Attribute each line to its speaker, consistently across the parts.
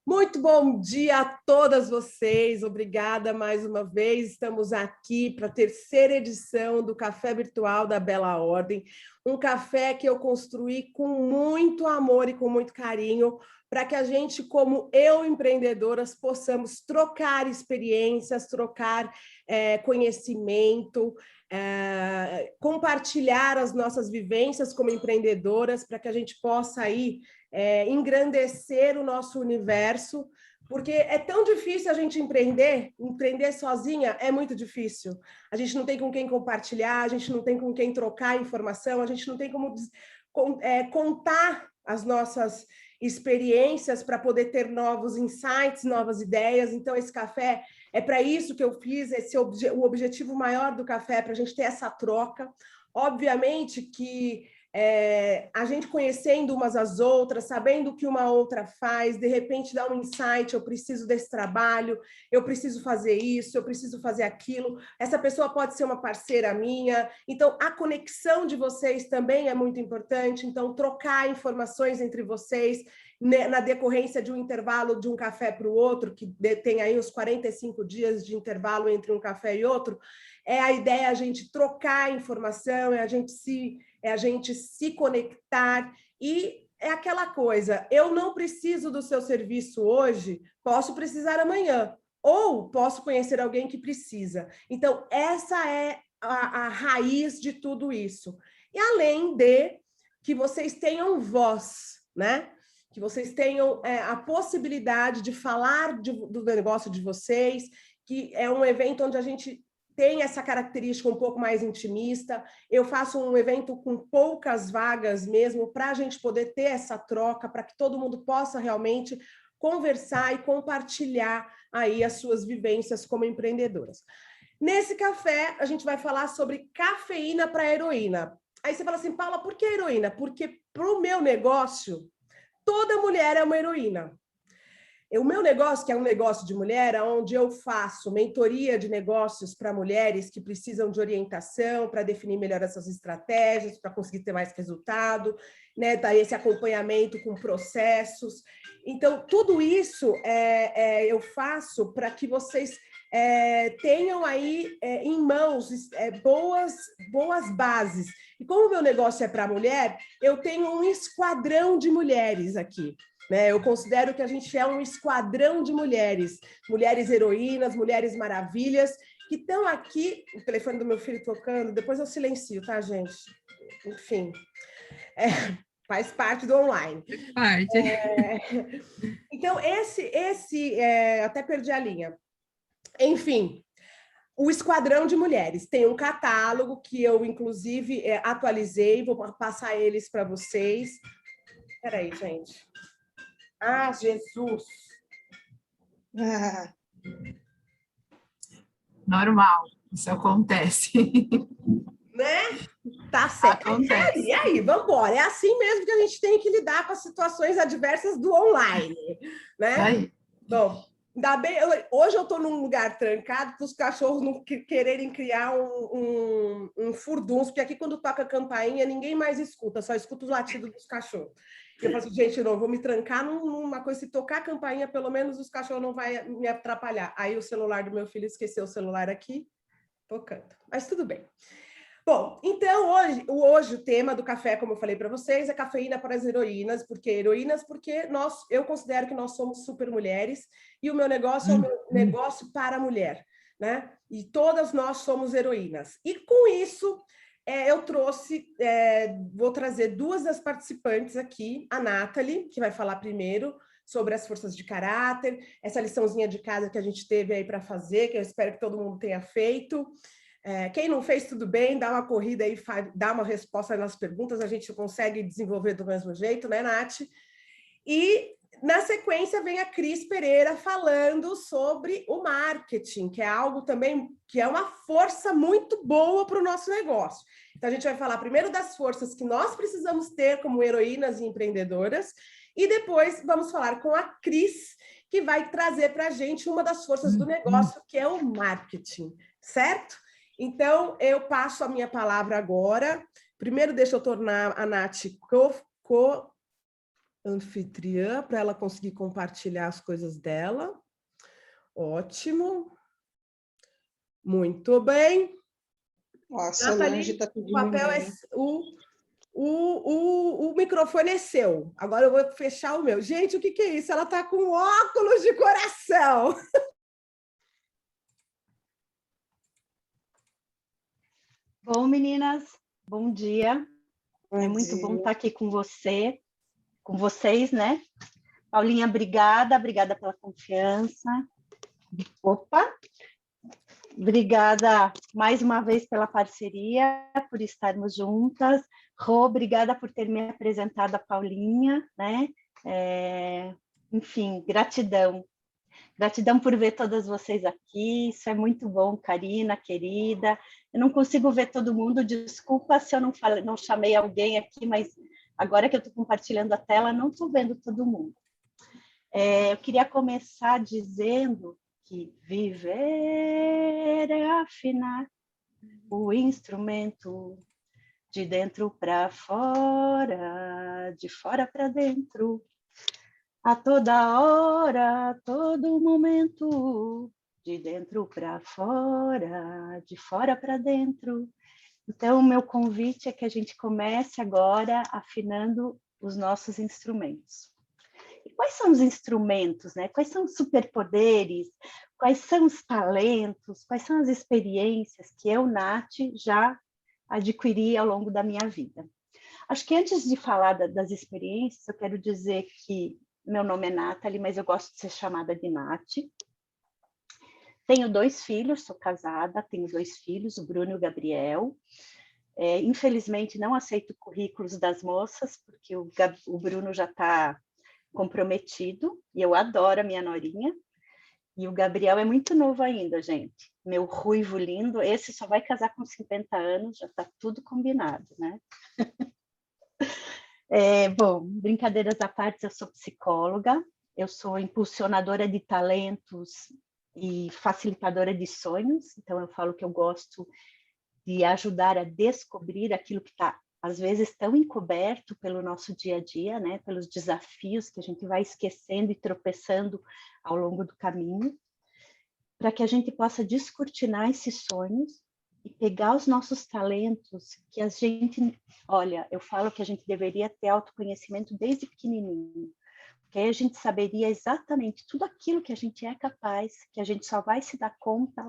Speaker 1: Muito bom dia a todas vocês, obrigada mais uma vez. Estamos aqui para a terceira edição do Café Virtual da Bela Ordem, um café que eu construí com muito amor e com muito carinho, para que a gente, como empreendedoras, possamos trocar experiências, trocar conhecimento, compartilhar as nossas vivências como empreendedoras, para que a gente possa aí engrandecer o nosso universo, porque é tão difícil a gente empreender sozinha é muito difícil. A gente não tem com quem compartilhar, a gente não tem com quem trocar informação, a gente não tem como contar as nossas experiências para poder ter novos insights, novas ideias. Então, esse café é para isso que eu fiz, o objetivo maior do café é para a gente ter essa troca. Obviamente que a gente conhecendo umas às outras, sabendo o que uma outra faz, de repente dá um insight, eu preciso desse trabalho, eu preciso fazer isso, eu preciso fazer aquilo, essa pessoa pode ser uma parceira minha, então a conexão de vocês também é muito importante, então trocar informações entre vocês, na decorrência de um intervalo de um café para o outro, que tem aí uns 45 dias de intervalo entre um café e outro, a ideia a gente trocar informação, a gente se conectar, e é aquela coisa, eu não preciso do seu serviço hoje, posso precisar amanhã, ou posso conhecer alguém que precisa. Então, essa é a raiz de tudo isso. E além de que vocês tenham voz, né? Que vocês tenham a possibilidade de falar do negócio de vocês, que é um evento onde a gente tem essa característica um pouco mais intimista. Eu faço um evento com poucas vagas mesmo, para a gente poder ter essa troca, para que todo mundo possa realmente conversar e compartilhar aí as suas vivências como empreendedoras. Nesse café, a gente vai falar sobre cafeína para heroína. Aí você fala assim, Paula, por que heroína? Porque para o meu negócio, toda mulher é uma heroína. O meu negócio, que é um negócio de mulher, onde eu faço mentoria de negócios para mulheres que precisam de orientação para definir melhor essas estratégias, para conseguir ter mais resultado, né? Dar esse acompanhamento com processos. Então, tudo isso eu faço para que vocês tenham aí em mãos boas bases. E como o meu negócio é para mulher, eu tenho um esquadrão de mulheres aqui. Eu considero que a gente é um esquadrão de mulheres, mulheres heroínas, mulheres maravilhas, que estão aqui. O telefone do meu filho tocando, depois eu silencio, tá, gente? Enfim, faz parte do online. Então, até perdi a linha. Enfim, o esquadrão de mulheres tem um catálogo que eu, inclusive, atualizei, vou passar eles para vocês. Espera aí, gente. Ah, Jesus!
Speaker 2: Normal, isso acontece.
Speaker 1: Né? Tá certo.
Speaker 2: Acontece.
Speaker 1: E aí, vamos embora. É assim mesmo que a gente tem que lidar com as situações adversas do online, né?
Speaker 2: Aí.
Speaker 1: Bom, ainda bem, hoje eu estou num lugar trancado para os cachorros não quererem criar um furdunço, porque aqui quando toca a campainha ninguém mais escuta, só escuta os latidos dos cachorros. Eu falo assim, gente, não, vou me trancar numa coisa, se tocar a campainha, pelo menos os cachorros não vão me atrapalhar. Aí o celular do meu filho esqueceu o celular aqui, tocando. Mas tudo bem. Bom, então hoje o tema do café, como eu falei para vocês, é cafeína para as heroínas. Por que heroínas? Porque eu considero que nós somos super mulheres e o meu negócio é um negócio para a mulher, né? E todas nós somos heroínas. E com isso, eu vou trazer duas das participantes aqui, a Nathalie, que vai falar primeiro sobre as forças de caráter, essa liçãozinha de casa que a gente teve aí para fazer, que eu espero que todo mundo tenha feito. Quem não fez, tudo bem, dá uma corrida aí, dá uma resposta nas perguntas, a gente consegue desenvolver do mesmo jeito, né, Nath? E, na sequência, vem a Cris Pereira falando sobre o marketing, que é algo também, que é uma força muito boa para o nosso negócio. Então, a gente vai falar primeiro das forças que nós precisamos ter como heroínas e empreendedoras, e depois vamos falar com a Cris, que vai trazer para a gente uma das forças do negócio, que é o marketing, certo? Então, eu passo a minha palavra agora. Primeiro, deixa eu tornar a Nath anfitriã para ela conseguir compartilhar as coisas dela. Ótimo. Muito bem.
Speaker 3: Ó, a Solange está
Speaker 1: O
Speaker 3: pedindo
Speaker 1: papel
Speaker 3: e-mail.
Speaker 1: o microfone é seu. Agora eu vou fechar o meu. Gente, o que é isso? Ela está com óculos de coração.
Speaker 4: Bom, meninas, bom dia.
Speaker 3: Bom
Speaker 4: É muito
Speaker 3: dia.
Speaker 4: bom estar aqui com vocês, né? Paulinha, obrigada pela confiança. Opa! Obrigada mais uma vez pela parceria, por estarmos juntas. Rô, obrigada por ter me apresentado a Paulinha, né? Enfim, gratidão. Gratidão por ver todas vocês aqui, isso é muito bom, Karina, querida. Eu não consigo ver todo mundo, desculpa se eu não chamei alguém aqui, mas agora que eu estou compartilhando a tela, não estou vendo todo mundo. Eu queria começar dizendo que viver é afinar o instrumento de dentro para fora, de fora para dentro. A toda hora, a todo momento, de dentro para fora, de fora para dentro. Então, o meu convite é que a gente comece agora afinando os nossos instrumentos. E quais são os instrumentos, né? Quais são os superpoderes? Quais são os talentos? Quais são as experiências que eu, Nath, já adquiri ao longo da minha vida? Acho que antes de falar das experiências, eu quero dizer que meu nome é Nathalie, mas eu gosto de ser chamada de Nath. Tenho 2 filhos, sou casada, tenho 2 filhos, o Bruno e o Gabriel. Infelizmente, não aceito currículos das moças, porque o Bruno já está comprometido, e eu adoro a minha norinha. E o Gabriel é muito novo ainda, gente. Meu ruivo lindo, esse só vai casar com 50 anos, já está tudo combinado, né? Bom, brincadeiras à parte, eu sou psicóloga, eu sou impulsionadora de talentos e facilitadora de sonhos, então eu falo que eu gosto de ajudar a descobrir aquilo que está, às vezes, tão encoberto pelo nosso dia a dia, né? Pelos desafios que a gente vai esquecendo e tropeçando ao longo do caminho, para que a gente possa descortinar esses sonhos e pegar os nossos talentos, que a gente, olha, eu falo que a gente deveria ter autoconhecimento desde pequenininho, porque aí a gente saberia exatamente tudo aquilo que a gente é capaz, que a gente só vai se dar conta,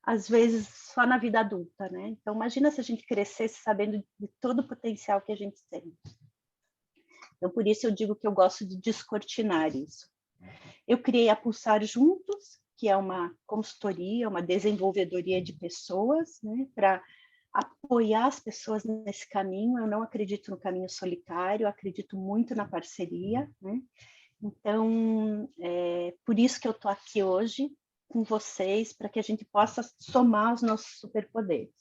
Speaker 4: às vezes, só na vida adulta, né? Então, imagina se a gente crescesse sabendo de todo o potencial que a gente tem. Então, por isso eu digo que eu gosto de descortinar isso. Eu criei a Pulsar Juntos, que é uma consultoria, uma desenvolvedoria de pessoas, né, para apoiar as pessoas nesse caminho. Eu não acredito no caminho solitário, eu acredito muito na parceria, né? Então, por isso que eu estou aqui hoje com vocês, para que a gente possa somar os nossos superpoderes.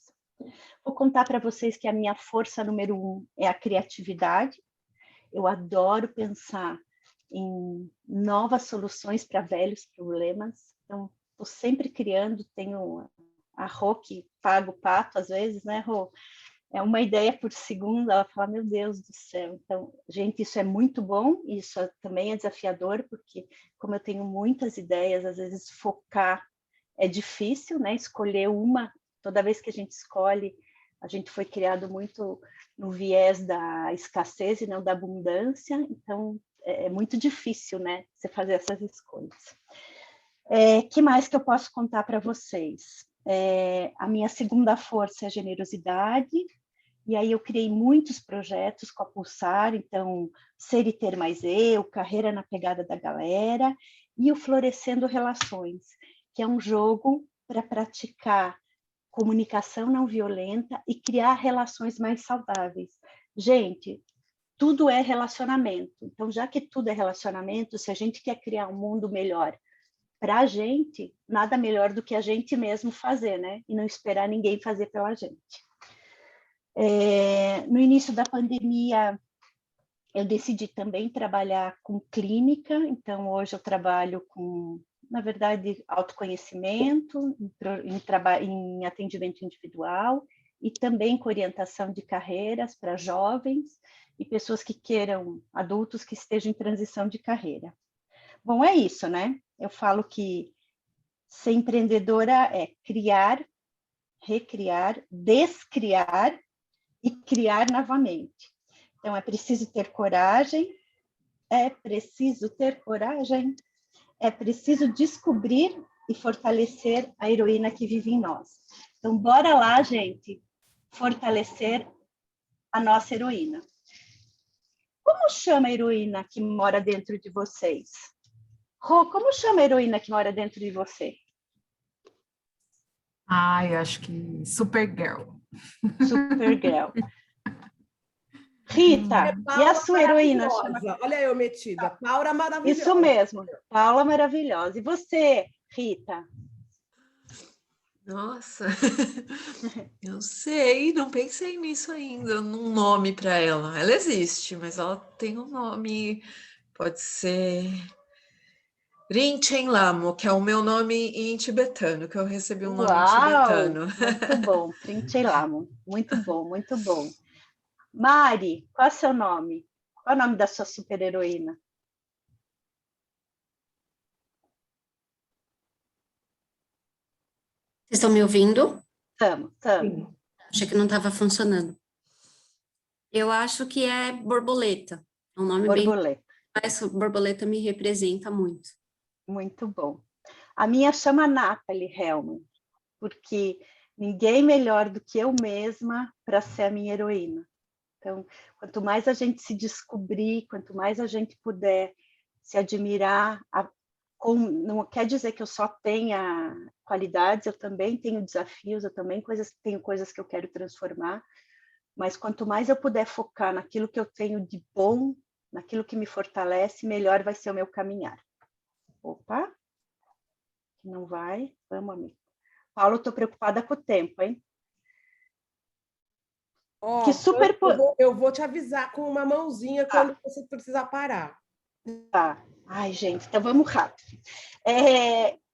Speaker 4: Vou contar para vocês que a minha força número 1 é a criatividade. Eu adoro pensar em novas soluções para velhos problemas. Então, estou sempre criando, tenho a Rô que paga o pato às vezes, né, Rô? É uma ideia por segundo, ela fala, meu Deus do céu. Então, gente, isso é muito bom, isso também é desafiador, porque como eu tenho muitas ideias, às vezes focar é difícil, né? Escolher uma, toda vez que a gente escolhe, a gente foi criado muito no viés da escassez e não da abundância, então é muito difícil, né, você fazer essas escolhas. Que mais que eu posso contar para vocês? A minha segunda força é a generosidade, e aí eu criei muitos projetos com a Pulsar, então, Ser e Ter Mais Eu, Carreira na Pegada da Galera, e o Florescendo Relações, que é um jogo para praticar comunicação não violenta e criar relações mais saudáveis. Gente, tudo é relacionamento. Então, já que tudo é relacionamento, se a gente quer criar um mundo melhor para a gente, nada melhor do que a gente mesmo fazer, né? E não esperar ninguém fazer pela gente. No início da pandemia, eu decidi também trabalhar com clínica, então hoje eu trabalho com, na verdade, autoconhecimento, em atendimento individual e também com orientação de carreiras para jovens. e pessoas que queiram, adultos que estejam em transição de carreira. Bom, é isso, né? Eu falo que ser empreendedora é criar, recriar, descriar e criar novamente. Então, é preciso ter coragem, é preciso descobrir e fortalecer a heroína que vive em nós. Então, bora lá, gente, fortalecer a nossa heroína. Como chama a heroína que mora dentro de vocês? Rô, como chama a heroína que mora dentro de você?
Speaker 2: Eu acho que Supergirl.
Speaker 4: Supergirl. Rita, e a sua heroína chama...
Speaker 1: Olha eu metida, Paula maravilhosa.
Speaker 4: Isso mesmo, Paula maravilhosa. E você, Rita?
Speaker 5: Nossa, eu sei, não pensei nisso ainda, num nome para ela. Ela existe, mas ela tem um nome, pode ser Rinchen Lamo, que é o meu nome em tibetano, que eu recebi um nome em tibetano.
Speaker 4: Muito bom, Rinchen Lamo. Muito bom, muito bom. Mari, qual é o seu nome? Qual é o nome da sua super-heroína?
Speaker 6: Vocês estão me ouvindo?
Speaker 4: Estamos.
Speaker 6: Achei que não estava funcionando. Eu acho que é borboleta. É um nome
Speaker 4: Borboleta.
Speaker 6: Essa borboleta me representa muito.
Speaker 4: Muito bom. A minha chama Nathalie Hellman, porque ninguém melhor do que eu mesma para ser a minha heroína. Então, quanto mais a gente se descobrir, quanto mais a gente puder se admirar, não quer dizer que eu só tenha qualidades, eu também tenho desafios, eu também tenho coisas que eu quero transformar, mas quanto mais eu puder focar naquilo que eu tenho de bom, naquilo que me fortalece, melhor vai ser o meu caminhar. Opa, não vai? Vamos, amigo. Paulo, estou preocupada com o tempo, hein?
Speaker 1: Que super... eu vou te avisar com uma mãozinha quando você precisar parar.
Speaker 4: Tá. Ai, gente, então vamos rápido.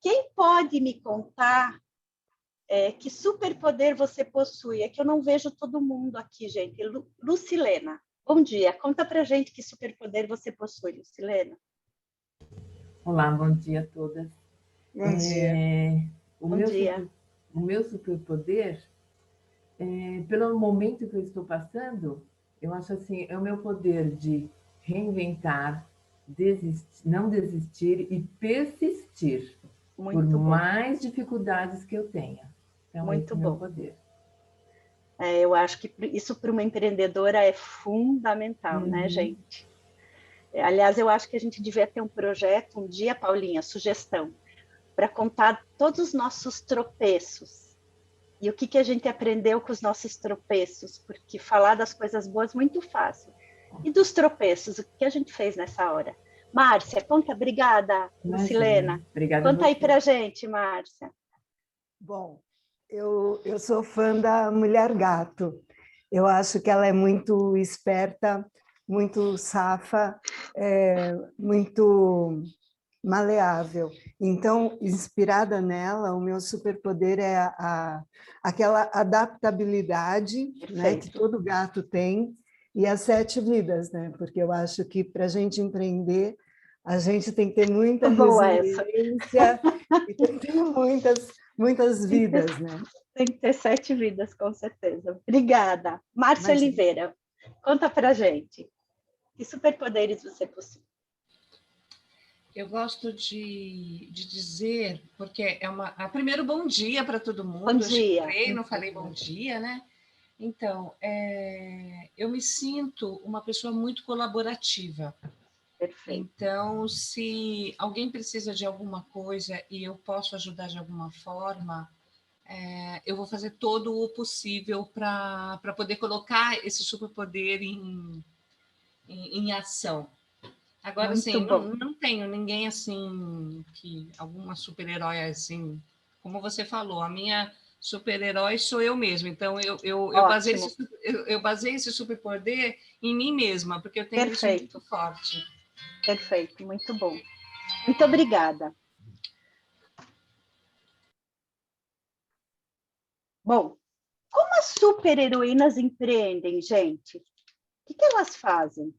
Speaker 4: Quem pode me contar que superpoder você possui? É que eu não vejo todo mundo aqui, gente. Lucilena, bom dia. Conta pra gente que superpoder você possui, Lucilena.
Speaker 7: Olá, bom dia a todas.
Speaker 3: Bom dia.
Speaker 7: O meu superpoder, pelo momento que eu estou passando, eu acho assim, é o meu poder de reinventar, não desistir e persistir por mais dificuldades que eu tenha. Então, esse é o meu poder.
Speaker 4: Eu acho que isso para uma empreendedora é fundamental, né, gente? Aliás, eu acho que a gente devia ter um projeto, um dia, Paulinha, sugestão, para contar todos os nossos tropeços e o que a gente aprendeu com os nossos tropeços, porque falar das coisas boas é muito fácil. E dos tropeços, o que a gente fez nessa hora? Márcia, conta, obrigada, Lucilena.
Speaker 7: Obrigada.
Speaker 4: Conta aí para a gente, Márcia.
Speaker 8: Bom, eu sou fã da Mulher Gato. Eu acho que ela é muito esperta, muito safa, muito maleável. Então, inspirada nela, o meu superpoder é aquela adaptabilidade, né, que todo gato tem, e as 7 vidas, né? Porque eu acho que para a gente empreender, a gente tem que ter muita resiliência e tem que ter muitas vidas, né?
Speaker 4: Tem que ter 7 vidas, com certeza. Obrigada. Márcia Oliveira, conta para a gente. Que superpoderes você possui?
Speaker 9: Eu gosto de dizer, porque primeiro, bom dia para todo mundo.
Speaker 4: Bom dia.
Speaker 9: Eu entrei, não falei bom dia, né? Então, eu me sinto uma pessoa muito colaborativa.
Speaker 4: Perfeito.
Speaker 9: Então, se alguém precisa de alguma coisa e eu posso ajudar de alguma forma, eu vou fazer todo o possível para poder colocar esse superpoder em ação. Agora,
Speaker 4: muito
Speaker 9: assim,
Speaker 4: bom.
Speaker 9: Não tenho ninguém assim, alguma super-herói assim, como você falou, a minha super-herói sou eu mesma, então eu baseei esse superpoder em mim mesma, porque eu tenho isso muito forte.
Speaker 4: Perfeito, muito bom. Muito obrigada. Bom, como as super-heroínas empreendem, gente? que elas fazem?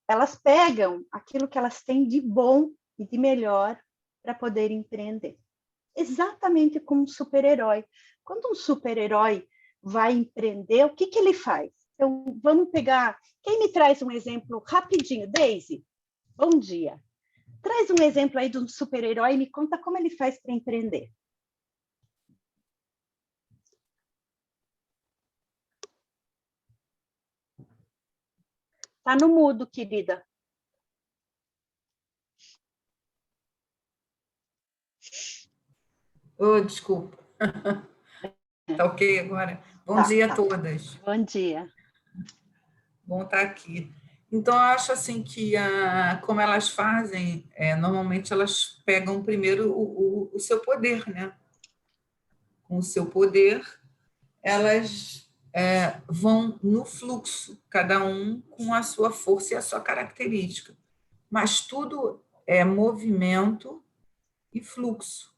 Speaker 4: Elas pegam aquilo que elas têm de bom e de melhor para poder empreender. Exatamente como um super-herói. Quando um super-herói vai empreender, o que ele faz? Então, vamos pegar... Quem me traz um exemplo rapidinho? Daisy, bom dia. Traz um exemplo aí de um super-herói e me conta como ele faz para empreender. Tá no mudo, querida.
Speaker 3: Oh, desculpa. Tá ok agora? Bom dia a todas.
Speaker 4: Bom dia.
Speaker 3: Bom estar aqui. Então, eu acho assim que como elas fazem, normalmente elas pegam primeiro o seu poder, né? Com o seu poder, elas vão no fluxo, cada um com a sua força e a sua característica. Mas tudo é movimento e fluxo,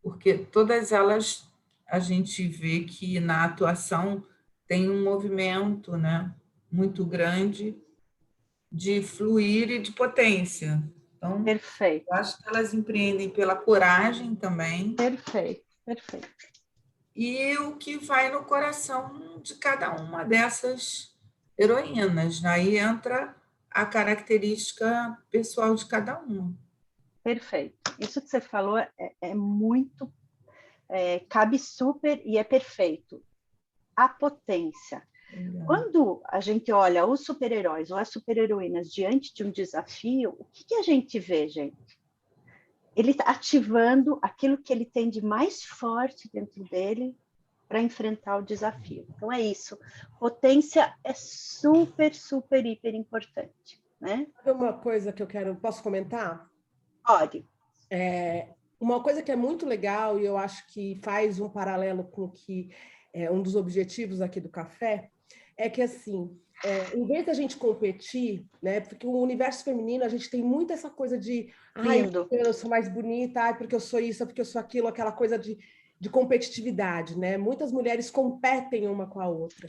Speaker 3: porque todas elas a gente vê que na atuação tem um movimento, né, muito grande de fluir e de potência. Então,
Speaker 4: Perfeito.
Speaker 3: eu acho que elas empreendem pela coragem também.
Speaker 4: Perfeito, perfeito.
Speaker 3: E o que vai no coração de cada uma dessas heroínas. Aí entra a característica pessoal de cada uma.
Speaker 4: Perfeito. Isso que você falou é muito... cabe super e é perfeito. A potência. Quando a gente olha os super-heróis ou as super-heroínas diante de um desafio, o que a gente vê, gente? Ele está ativando aquilo que ele tem de mais forte dentro dele para enfrentar o desafio. Então, é isso. Potência é super, super, hiper importante, né?
Speaker 1: Uma coisa que eu quero... Posso comentar?
Speaker 4: Pode.
Speaker 1: Uma coisa que é muito legal, e eu acho que faz um paralelo com o que é um dos objetivos aqui do café, é que, assim, em vez da gente competir, né, porque o universo feminino, a gente tem muito essa coisa de eu sou mais bonita, porque eu sou isso, porque eu sou aquilo, aquela coisa de competitividade, né? Muitas mulheres competem uma com a outra.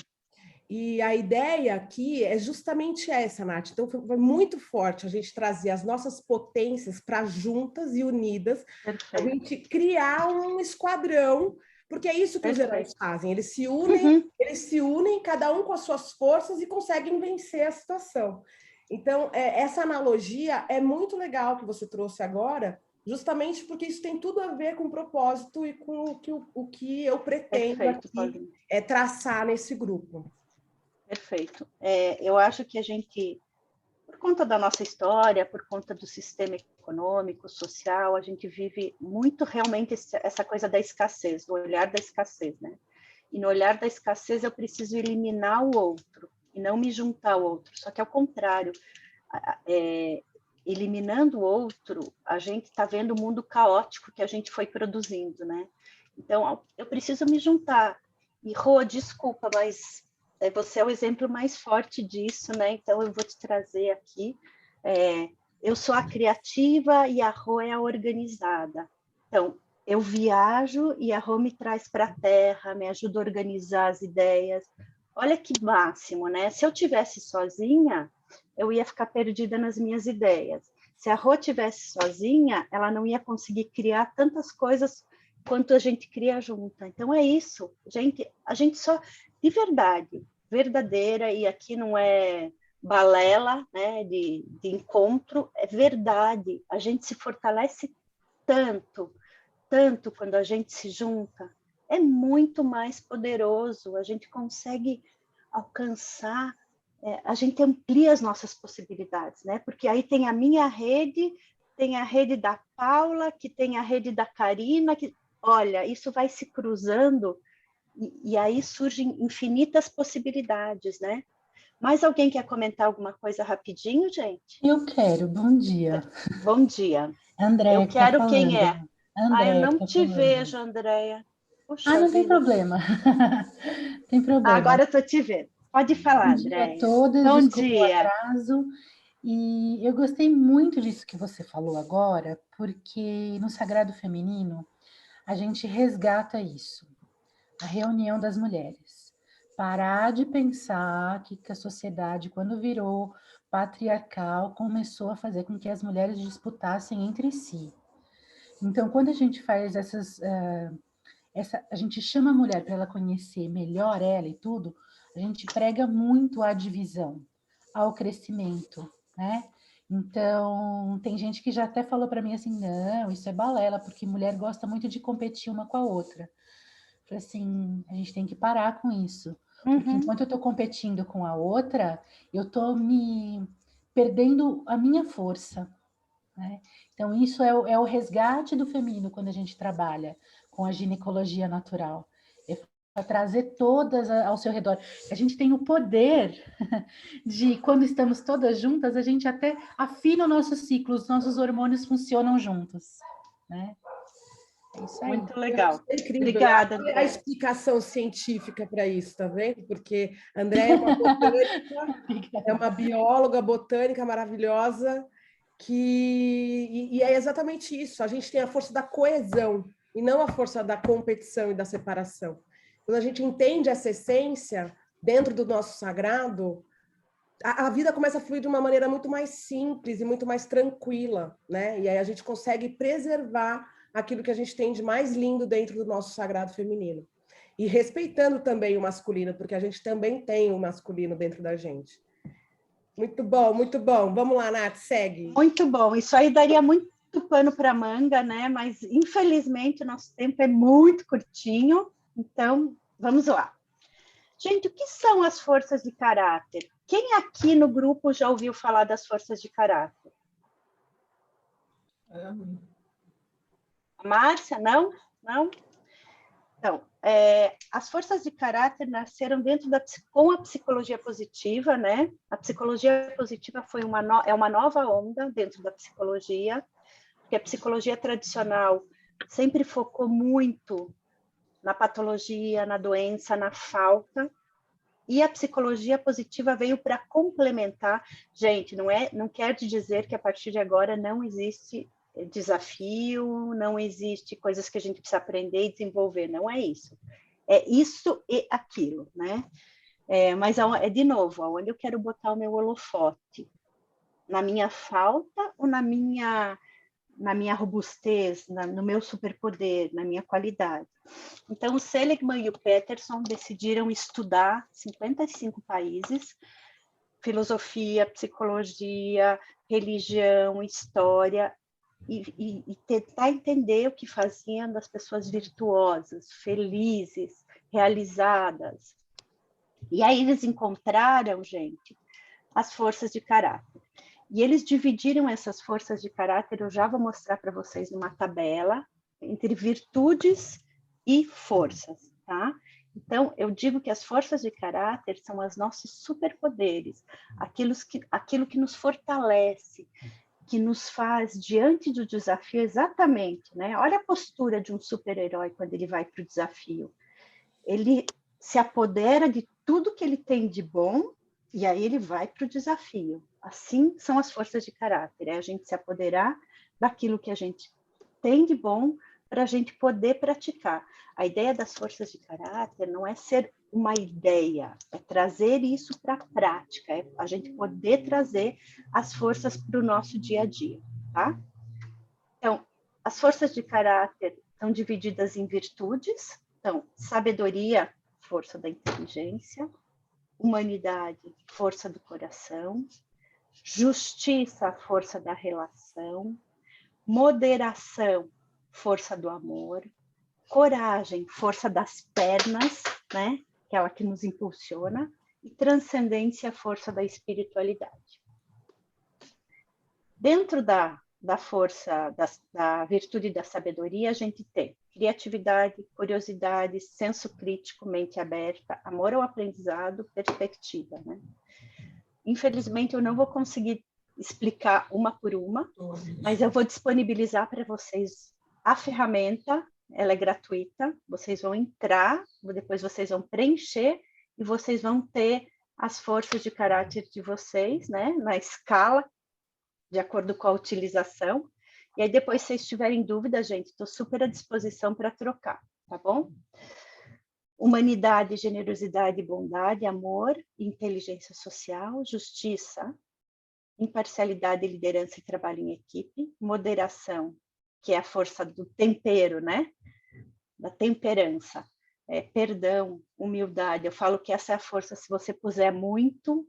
Speaker 1: E a ideia aqui é justamente essa, Nath. Então, foi muito forte a gente trazer as nossas potências para juntas e unidas, a gente criar um esquadrão, porque é isso que os heróis fazem. Eles se unem, cada um com as suas forças e conseguem vencer a situação. Então, essa analogia é muito legal que você trouxe agora, justamente porque isso tem tudo a ver com o propósito e com o que eu pretendo aqui traçar nesse grupo.
Speaker 4: Perfeito. Eu acho que a gente, por conta da nossa história, por conta do sistema econômico, social, a gente vive muito realmente essa coisa da escassez, do olhar da escassez, né? E no olhar da escassez eu preciso eliminar o outro e não me juntar ao outro. Só que ao contrário, eliminando o outro, a gente está vendo o mundo caótico que a gente foi produzindo, né? Então, eu preciso me juntar. E, Rô, desculpa, mas você é o exemplo mais forte disso, né? Então, eu vou te trazer aqui. Eu sou a criativa e a Rô é a organizada. Então, eu viajo e a Rô me traz para a terra, me ajuda a organizar as ideias. Olha que máximo, né? Se eu tivesse sozinha, eu ia ficar perdida nas minhas ideias. Se a Rô tivesse sozinha, ela não ia conseguir criar tantas coisas quanto a gente cria junta. Então, é isso. A gente só... De verdade, verdadeira, e aqui não é balela, né, de encontro, é verdade. A gente se fortalece tanto, tanto quando a gente se junta. É muito mais poderoso, a gente consegue alcançar, a gente amplia as nossas possibilidades, né? Porque aí tem a minha rede, tem a rede da Paula, que tem a rede da Karina, que, olha, isso vai se cruzando e aí surgem infinitas possibilidades, né? Mais alguém quer comentar alguma coisa rapidinho, gente?
Speaker 10: Eu quero, bom dia.
Speaker 4: Bom dia.
Speaker 10: Andréia,
Speaker 4: eu quero
Speaker 10: tá
Speaker 4: quem é.
Speaker 10: Andréia,
Speaker 4: eu não
Speaker 10: tá
Speaker 4: te
Speaker 10: falando.
Speaker 4: vejo, Andréia. Puxa
Speaker 10: não tem problema. Tem problema.
Speaker 4: Agora eu estou te vendo. Pode falar, Andréia.
Speaker 10: Bom dia a todas,
Speaker 4: bom
Speaker 10: desculpa
Speaker 4: dia.
Speaker 10: o atraso. E eu gostei muito disso que você falou agora, porque no Sagrado Feminino a gente resgata isso, a reunião das mulheres. parar de pensar que a sociedade, quando virou patriarcal, começou a fazer com que as mulheres disputassem entre si. Então, quando a gente faz a gente chama a mulher para ela conhecer melhor ela e tudo, a gente prega muito a divisão, ao crescimento, né? Então, tem gente que já até falou para mim assim, não, isso é balela, porque mulher gosta muito de competir uma com a outra. Eu falei assim, a gente tem que parar com isso, porque enquanto eu estou competindo com a outra, eu estou me perdendo a minha força, né? Então, isso é o resgate do feminino quando a gente trabalha com a ginecologia natural. É para trazer todas ao seu redor. A gente tem o poder de, quando estamos todas juntas, a gente até afina o nosso ciclo, os nossos hormônios funcionam juntos, né? É isso aí.
Speaker 4: Muito legal.
Speaker 1: É incrível,
Speaker 4: Obrigada,
Speaker 1: né?
Speaker 4: André.
Speaker 1: A explicação científica para isso, tá vendo? Porque a André é uma botânica, é uma bióloga botânica maravilhosa, e é exatamente isso. A gente tem a força da coesão e não a força da competição e da separação. Quando a gente entende essa essência dentro do nosso sagrado, a vida começa a fluir de uma maneira muito mais simples e muito mais tranquila, né? E aí a gente consegue preservar aquilo que a gente tem de mais lindo dentro do nosso sagrado feminino. E respeitando também o masculino, porque a gente também tem o masculino dentro da gente. Muito bom, muito bom. Vamos lá, Nath, segue.
Speaker 4: Muito bom. Isso aí daria muito pano para manga, né? Mas, infelizmente, o nosso tempo é muito curtinho. Então, vamos lá. Gente, o que são as forças de caráter? Quem aqui no grupo já ouviu falar das forças de caráter? A Márcia, não? Não? Então, as forças de caráter nasceram com a psicologia positiva, né? A psicologia positiva é uma nova onda dentro da psicologia, porque a psicologia tradicional sempre focou muito na patologia, na doença, na falta, e a psicologia positiva veio para complementar. Gente, não quer dizer que a partir de agora não existe desafio, não existe coisas que a gente precisa aprender e desenvolver, não é isso. É isso e aquilo, né? Mas, de novo, onde eu quero botar o meu holofote? Na minha falta ou na minha robustez, no meu superpoder, na minha qualidade? Então, o Seligman e o Peterson decidiram estudar 55 países, filosofia, psicologia, religião, história, e tentar entender o que faziam das pessoas virtuosas, felizes, realizadas. E aí eles encontraram, gente, as forças de caráter. E eles dividiram essas forças de caráter, eu já vou mostrar para vocês numa tabela, entre virtudes e forças, tá? Então, eu digo que as forças de caráter são os nossos superpoderes, aquilo que nos fortalece, que nos faz diante do desafio exatamente, né? Olha a postura de um super-herói quando ele vai para o desafio. Ele se apodera de tudo que ele tem de bom e aí ele vai para o desafio. Assim são as forças de caráter, é a gente se apoderar daquilo que a gente tem de bom para a gente poder praticar. A ideia das forças de caráter não é ser uma ideia, é trazer isso para a prática, é a gente poder trazer as forças para o nosso dia a dia, tá? Então, as forças de caráter são divididas em virtudes. Então, sabedoria, força da inteligência; humanidade, força do coração; justiça, força da relação; moderação, força do amor; coragem, força das pernas, né? Aquela que nos impulsiona; e transcendência, força da espiritualidade. Dentro da força, da virtude e da sabedoria, a gente tem criatividade, curiosidade, senso crítico, mente aberta, amor ao aprendizado, perspectiva, né? Infelizmente, eu não vou conseguir explicar uma por uma, mas eu vou disponibilizar para vocês a ferramenta. Ela é gratuita, vocês vão entrar, depois vocês vão preencher e vocês vão ter as forças de caráter de vocês, né, na escala, de acordo com a utilização. E aí depois, se vocês tiverem dúvida, gente, estou super à disposição para trocar, tá bom? humanidade, generosidade, bondade, amor, inteligência social, justiça, imparcialidade, liderança e trabalho em equipe, moderação, que é a força do tempero, né? Da temperança, perdão, humildade. Eu falo que essa é a força, se você puser muito,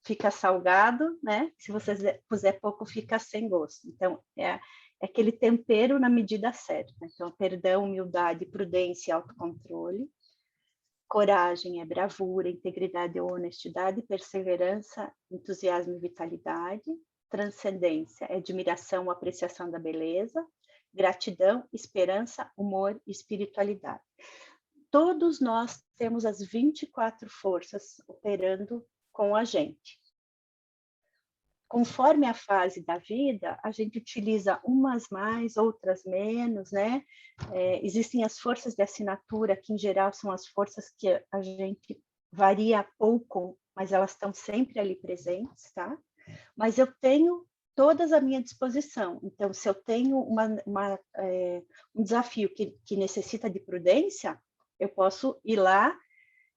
Speaker 4: fica salgado, né? Se você puser pouco, fica sem gosto. Então, é aquele tempero na medida certa. Então, perdão, humildade, prudência e autocontrole. Coragem é bravura, integridade é honestidade, perseverança, entusiasmo e vitalidade. Transcendência é admiração, apreciação da beleza. Gratidão, esperança, humor e espiritualidade. Todos nós temos as 24 forças operando com a gente. Conforme a fase da vida, a gente utiliza umas mais, outras menos, né? Existem as forças de assinatura, que em geral são as forças que a gente varia pouco, mas elas estão sempre ali presentes, tá? Mas eu tenho todas à minha disposição. Então, se eu tenho um desafio que necessita de prudência, eu posso ir lá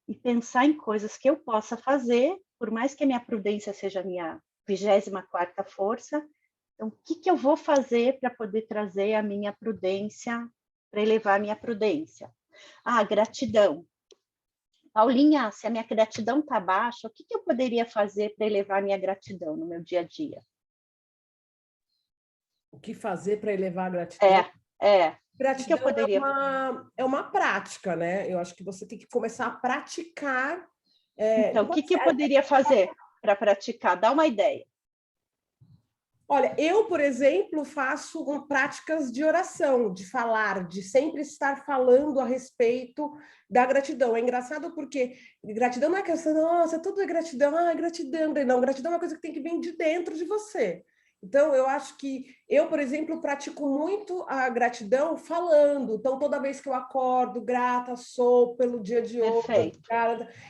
Speaker 4: e pensar em coisas que eu possa fazer, por mais que a minha prudência seja a minha 24ª força. Então, o que eu vou fazer para poder trazer a minha prudência, para elevar a minha prudência? Gratidão. Paulinha, se a minha gratidão está baixa, o que eu poderia fazer para elevar a minha gratidão no meu dia a dia?
Speaker 1: O que fazer para elevar a gratidão? Gratidão
Speaker 4: que eu poderia...
Speaker 1: é uma prática, né? Eu acho que você tem que começar a praticar.
Speaker 4: Então, o que eu poderia fazer para praticar? Dá uma ideia.
Speaker 1: Olha, eu, por exemplo, faço práticas de oração, de falar, de sempre estar falando a respeito da gratidão. É engraçado porque gratidão não é questão, nossa, tudo é gratidão, gratidão. Não, gratidão é uma coisa que tem que vir de dentro de você. Então, eu acho que eu, por exemplo, pratico muito a gratidão falando. Então, toda vez que eu acordo, grata sou pelo dia de hoje.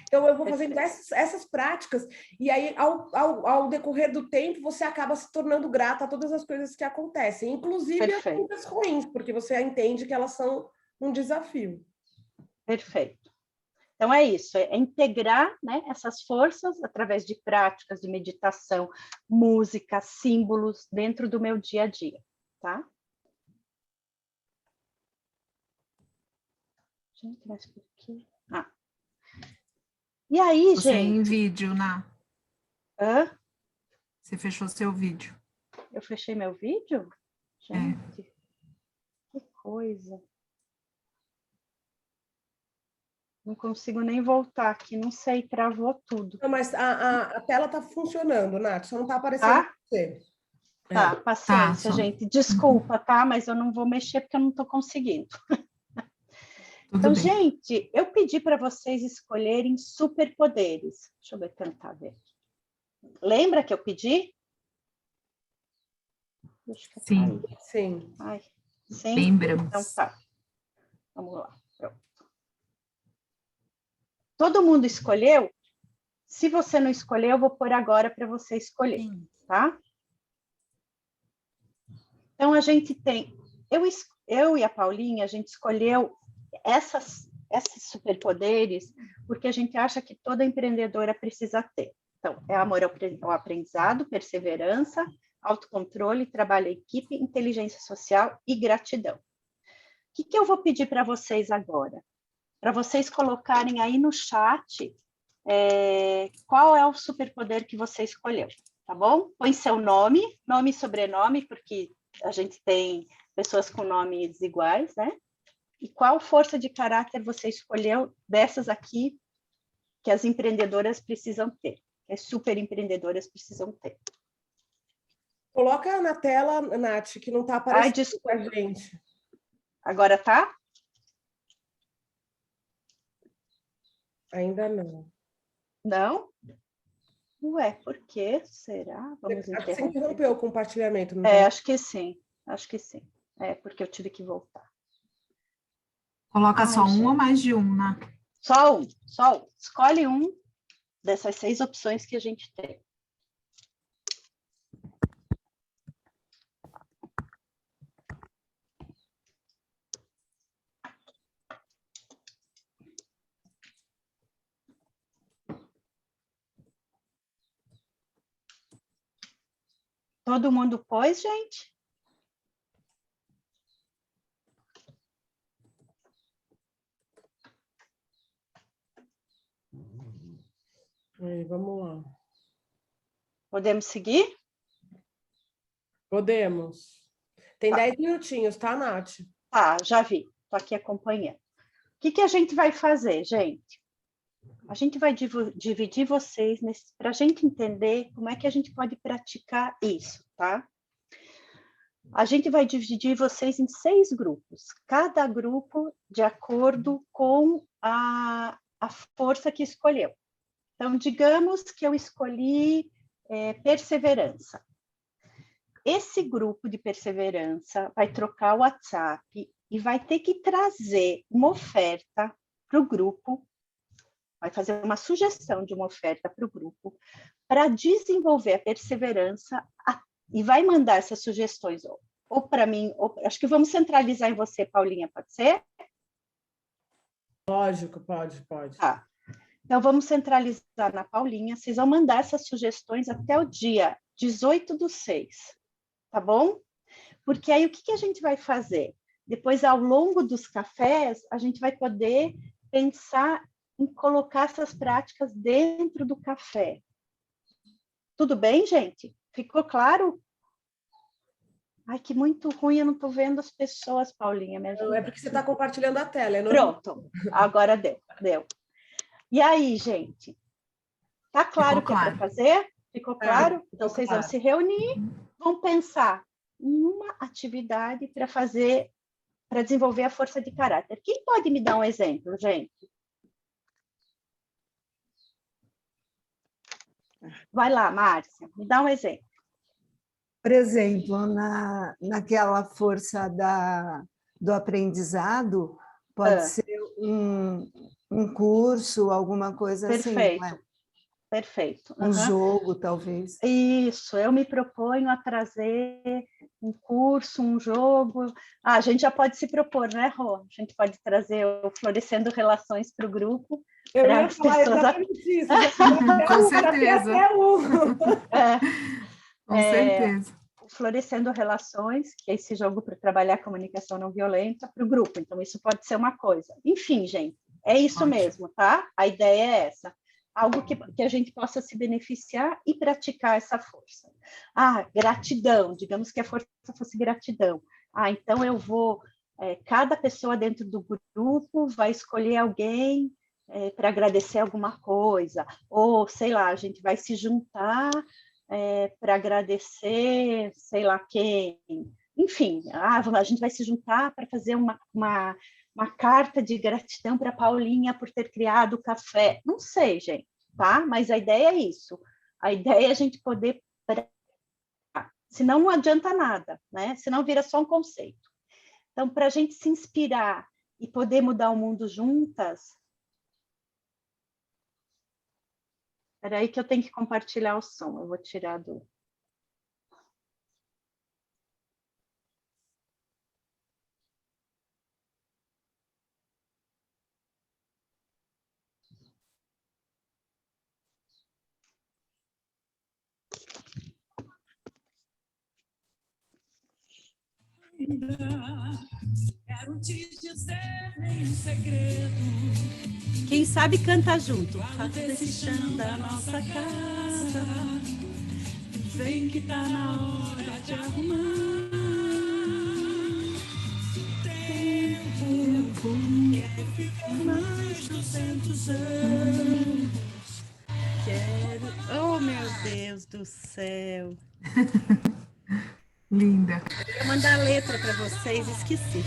Speaker 1: Então, eu vou fazendo essas práticas. E aí, ao decorrer do tempo, você acaba se tornando grata a todas as coisas que acontecem. Inclusive as coisas ruins, porque você entende que elas são um desafio.
Speaker 4: Perfeito. Então, é isso, é integrar, né, essas forças através de práticas de meditação, música, símbolos dentro do meu dia a dia, tá? Gente, mas por quê? E aí,
Speaker 2: Você
Speaker 4: gente?
Speaker 2: em vídeo, Ná.
Speaker 4: Você
Speaker 2: fechou seu vídeo.
Speaker 4: Eu fechei meu vídeo? Gente, que coisa. Não consigo nem voltar aqui, não sei, travou tudo.
Speaker 1: Não, mas a tela está funcionando, Nath, só não está aparecendo você.
Speaker 4: Tá, paciência, gente. Desculpa, tá? Mas eu não vou mexer porque eu não estou conseguindo. Então, gente, eu pedi para vocês escolherem superpoderes. Deixa eu tentar ver. Lembra que eu pedi?
Speaker 2: Sim.
Speaker 1: Sim.
Speaker 4: Sim?
Speaker 2: Lembramos.
Speaker 4: Então tá. Vamos lá. Pronto. Todo mundo escolheu? Se você não escolheu, eu vou pôr agora para você escolher, tá? Então, a gente tem... Eu e a Paulinha, a gente escolheu esses superpoderes porque a gente acha que toda empreendedora precisa ter. Então, é amor ao aprendizado, perseverança, autocontrole, trabalho em equipe, inteligência social e gratidão. O que eu vou pedir para vocês agora? Para vocês colocarem aí no chat qual é o superpoder que você escolheu, tá bom? Põe seu nome e sobrenome, porque a gente tem pessoas com nomes iguais, né? E qual força de caráter você escolheu dessas aqui que as empreendedoras precisam ter, que as super empreendedoras precisam ter?
Speaker 1: Coloca na tela, Nath, que não está aparecendo para a gente.
Speaker 4: Agora tá?
Speaker 1: Ainda não.
Speaker 4: Não? Ué, por que será? Vamos interromper.
Speaker 1: Você interrompeu o compartilhamento, não
Speaker 4: acho que sim. Acho que sim. Porque eu tive que voltar.
Speaker 2: Coloca só um ou mais de um, né?
Speaker 4: Só um. Escolhe um dessas 6 opções que a gente tem. Todo mundo pôs, gente?
Speaker 1: Aí, vamos lá.
Speaker 4: Podemos seguir?
Speaker 1: Podemos. Tem 10 minutinhos, tá, Nath?
Speaker 4: Tá, já vi. Estou aqui acompanhando. O que a gente vai fazer, gente? A gente vai dividir vocês para a gente entender como é que a gente pode praticar isso, tá? A gente vai dividir vocês em 6 grupos, cada grupo de acordo com a força que escolheu. Então, digamos que eu escolhi perseverança. Esse grupo de perseverança vai trocar o WhatsApp e vai ter que trazer uma oferta para o grupo, vai fazer uma sugestão de uma oferta para o grupo, para desenvolver a perseverança e vai mandar essas sugestões ou para mim, acho que vamos centralizar em você, Paulinha, pode ser?
Speaker 1: Lógico, pode.
Speaker 4: Tá. Então, vamos centralizar na Paulinha, vocês vão mandar essas sugestões até o dia 18/6, tá bom? Porque aí o que a gente vai fazer? Depois, ao longo dos cafés, a gente vai poder pensar em colocar essas práticas dentro do café. Tudo bem, gente? Ficou claro? Ai, que muito ruim, eu não estou vendo as pessoas, Paulinha.
Speaker 1: Não, é porque você está compartilhando a tela. É normal.
Speaker 4: Pronto, agora deu. E aí, gente? Tá claro o que é para fazer? Ficou claro? Então, vocês vão se reunir, vão pensar em uma atividade para fazer, para desenvolver a força de caráter. Quem pode me dar um exemplo, gente? Vai lá, Márcia, me dá um exemplo.
Speaker 8: Por exemplo, naquela força do aprendizado, pode ser um curso, alguma coisa assim.
Speaker 4: Perfeito.
Speaker 8: Um jogo, talvez.
Speaker 4: Isso, eu me proponho a trazer um curso, um jogo. A gente já pode se propor, né, Rô? A gente pode trazer o Florescendo Relações para o grupo.
Speaker 1: Eu ia falar exatamente isso.
Speaker 2: Com certeza. Com certeza.
Speaker 4: Florescendo Relações, que é esse jogo para trabalhar a comunicação não violenta para o grupo. Então, isso pode ser uma coisa. Enfim, gente, é isso mesmo, tá? A ideia é essa. Algo que a gente possa se beneficiar e praticar essa força. Gratidão. Digamos que a força fosse gratidão. Então eu vou... cada pessoa dentro do grupo vai escolher alguém para agradecer alguma coisa. Ou, sei lá, a gente vai se juntar para agradecer, sei lá quem. Enfim, a gente vai se juntar para fazer uma carta de gratidão para a Paulinha por ter criado o café. Não sei, gente, tá? Mas a ideia é isso. A ideia é a gente poder... Senão não adianta nada, né? Senão vira só um conceito. Então, para a gente se inspirar e poder mudar o mundo juntas... Espera aí que eu tenho que compartilhar o som. Eu vou tirar do...
Speaker 11: Quero te dizer em segredo.
Speaker 12: Quem sabe canta junto. Fato desse chão da nossa casa.
Speaker 11: Vem que tá na hora de arrumar. Tempo quero ficar mais 200 anos.
Speaker 12: Quero... Oh, meu Deus do céu.
Speaker 2: Linda.
Speaker 12: Eu ia mandar a letra para vocês, esqueci.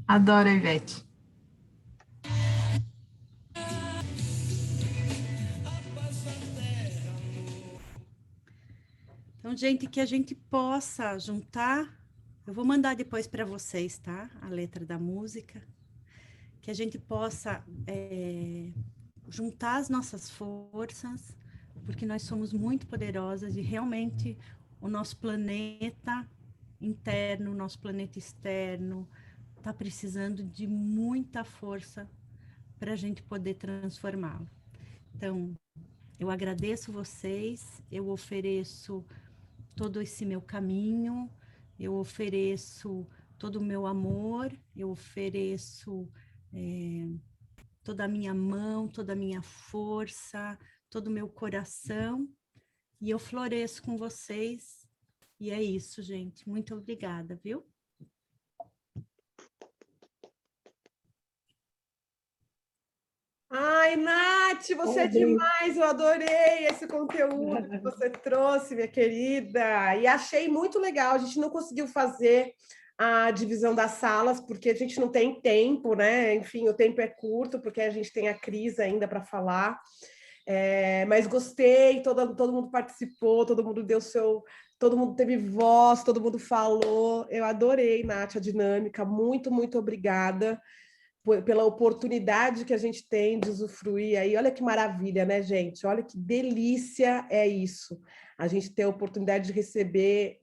Speaker 2: Adoro a Ivete.
Speaker 12: Então, gente, que a gente possa juntar... Eu vou mandar depois para vocês, tá? A letra da música. Que a gente possa juntar as nossas forças, porque nós somos muito poderosas e realmente... O nosso planeta interno, o nosso planeta externo está precisando de muita força para a gente poder transformá-lo. Então, eu agradeço vocês, eu ofereço todo esse meu caminho, eu ofereço todo o meu amor, eu ofereço toda a minha mão, toda a minha força, todo o meu coração, e eu floresço com vocês. E é isso, gente. Muito obrigada, viu?
Speaker 1: Ai, Nath, você é demais, eu adorei esse conteúdo que você trouxe, minha querida, e achei muito legal. A gente não conseguiu fazer a divisão das salas, porque a gente não tem tempo, né? Enfim, o tempo é curto, porque a gente tem a Cris ainda para falar. Mas gostei, todo mundo participou, todo mundo deu todo mundo teve voz, todo mundo falou. Eu adorei, Nath, a dinâmica. Muito, muito obrigada pela oportunidade que a gente tem de usufruir aí. Olha que maravilha, né, gente? Olha que delícia é isso. A gente ter a oportunidade de receber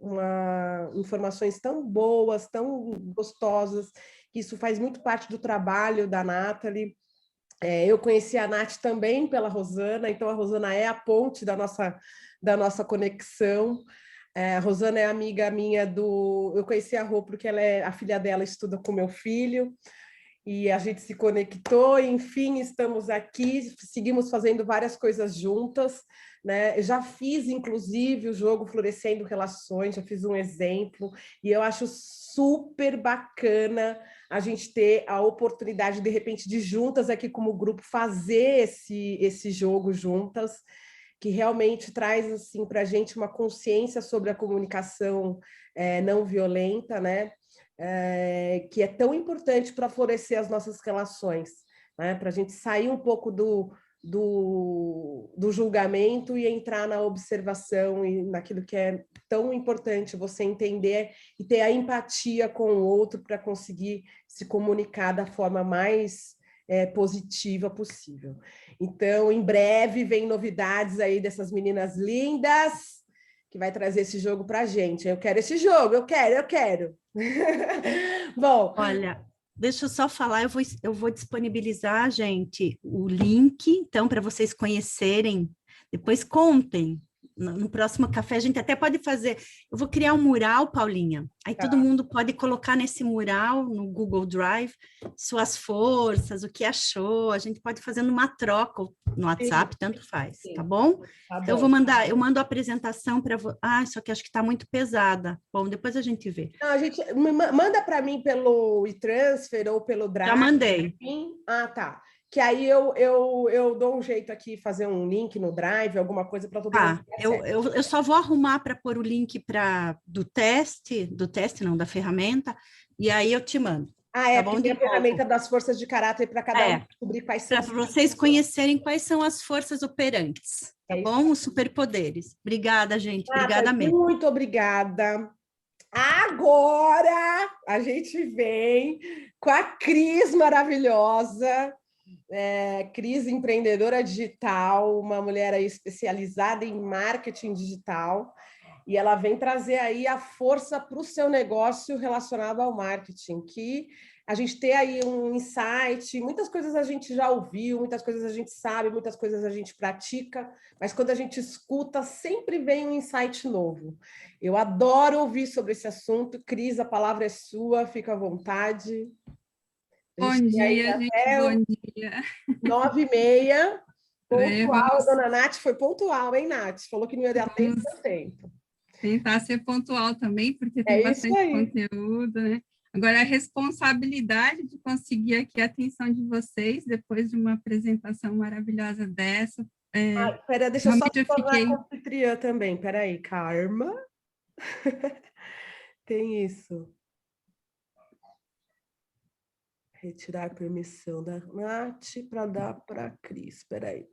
Speaker 1: informações tão boas, tão gostosas. Isso faz muito parte do trabalho da Nathalie. Eu conheci a Nath também pela Rosana, então a Rosana é a ponte da nossa conexão. A Rosana é amiga minha Eu conheci a Rô porque a filha dela estuda com meu filho, e a gente se conectou, e, enfim, estamos aqui, seguimos fazendo várias coisas juntas, né? Eu já fiz, inclusive, o jogo Florescendo Relações, já fiz um exemplo, e eu acho super bacana a gente ter a oportunidade, de repente, de juntas aqui como grupo, fazer esse jogo juntas, que realmente traz assim, para a gente uma consciência sobre a comunicação não violenta, né? Que é tão importante para florescer as nossas relações, né? Para a gente sair um pouco do julgamento e entrar na observação e naquilo que é tão importante você entender e ter a empatia com o outro para conseguir se comunicar da forma mais positiva possível. Então, em breve, vem novidades aí dessas meninas lindas que vai trazer esse jogo para a gente. Eu quero esse jogo, eu quero. Bom,
Speaker 12: olha, deixa eu só falar, eu vou disponibilizar, gente, o link, então, para vocês conhecerem, depois contem. No próximo café a gente até pode fazer. Eu vou criar um mural, Paulinha. Aí todo mundo pode colocar nesse mural no Google Drive suas forças, o que achou. A gente pode fazer numa troca no WhatsApp, tanto faz, tá bom? Então eu mando a apresentação para só que acho que está muito pesada. Bom, depois a gente vê.
Speaker 1: Não, a gente manda para mim pelo e-transfer ou pelo Drive.
Speaker 12: Já mandei.
Speaker 1: Ah, tá. Que aí eu dou um jeito aqui, fazer um link no Drive, alguma coisa para todo mundo.
Speaker 12: Eu só vou arrumar para pôr o link do teste não, da ferramenta, e aí eu te mando.
Speaker 1: Tá bom? Tem a ferramenta das forças de caráter para cada um descobrir quais são.
Speaker 12: Para vocês conhecerem quais são as forças operantes, tá bom? Os superpoderes. Obrigada, gente. Obrigada mesmo.
Speaker 1: Muito obrigada. Agora a gente vem com a Cris maravilhosa. Cris, empreendedora digital, uma mulher aí especializada em marketing digital, e ela vem trazer aí a força para o seu negócio relacionado ao marketing, que a gente tem aí um insight, muitas coisas a gente já ouviu, muitas coisas a gente sabe, muitas coisas a gente pratica, mas quando a gente escuta, sempre vem um insight novo. Eu adoro ouvir sobre esse assunto. Cris, a palavra é sua, fica à vontade.
Speaker 13: Bom dia, gente, bom dia.
Speaker 1: 9h30, pontual. A dona Nath foi pontual, hein, Nath? Falou que não ia dar tempo.
Speaker 13: Tentar ser pontual também, porque tem bastante conteúdo, né? Agora, a responsabilidade de conseguir aqui a atenção de vocês, depois de uma apresentação maravilhosa dessa.
Speaker 1: Pera, deixa eu só te tornar anfitriã também. Peraí, Karma. Tem isso. Retirar a permissão da Nath para dar para a Cris. Espera aí.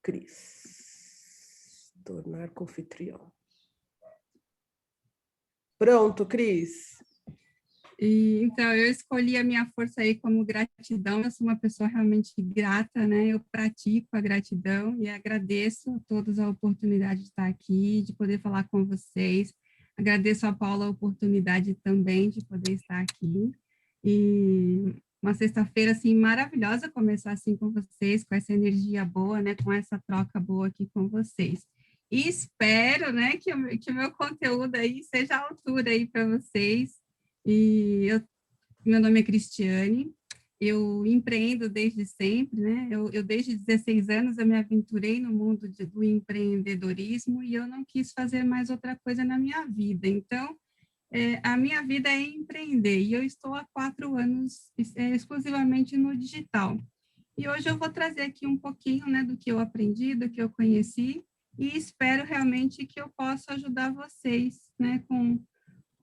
Speaker 1: Cris. Tornar confitrião. Pronto, Cris.
Speaker 13: Então, eu escolhi a minha força aí como gratidão. Eu sou uma pessoa realmente grata, né? Eu pratico a gratidão e agradeço a todos a oportunidade de estar aqui, de poder falar com vocês. Agradeço a Paula a oportunidade também de poder estar aqui. E uma sexta-feira, assim, maravilhosa começar assim com vocês, com essa energia boa, né? Com essa troca boa aqui com vocês. E espero, né, que o meu conteúdo aí seja à altura aí para vocês. Meu nome é Cristiane, eu empreendo desde sempre, né? Eu desde 16 anos eu me aventurei no mundo do empreendedorismo e eu não quis fazer mais outra coisa na minha vida. Então, a minha vida é empreender e eu estou há 4 anos exclusivamente no digital. E hoje eu vou trazer aqui um pouquinho, né, do que eu aprendi, do que eu conheci e espero realmente que eu possa ajudar vocês, né, com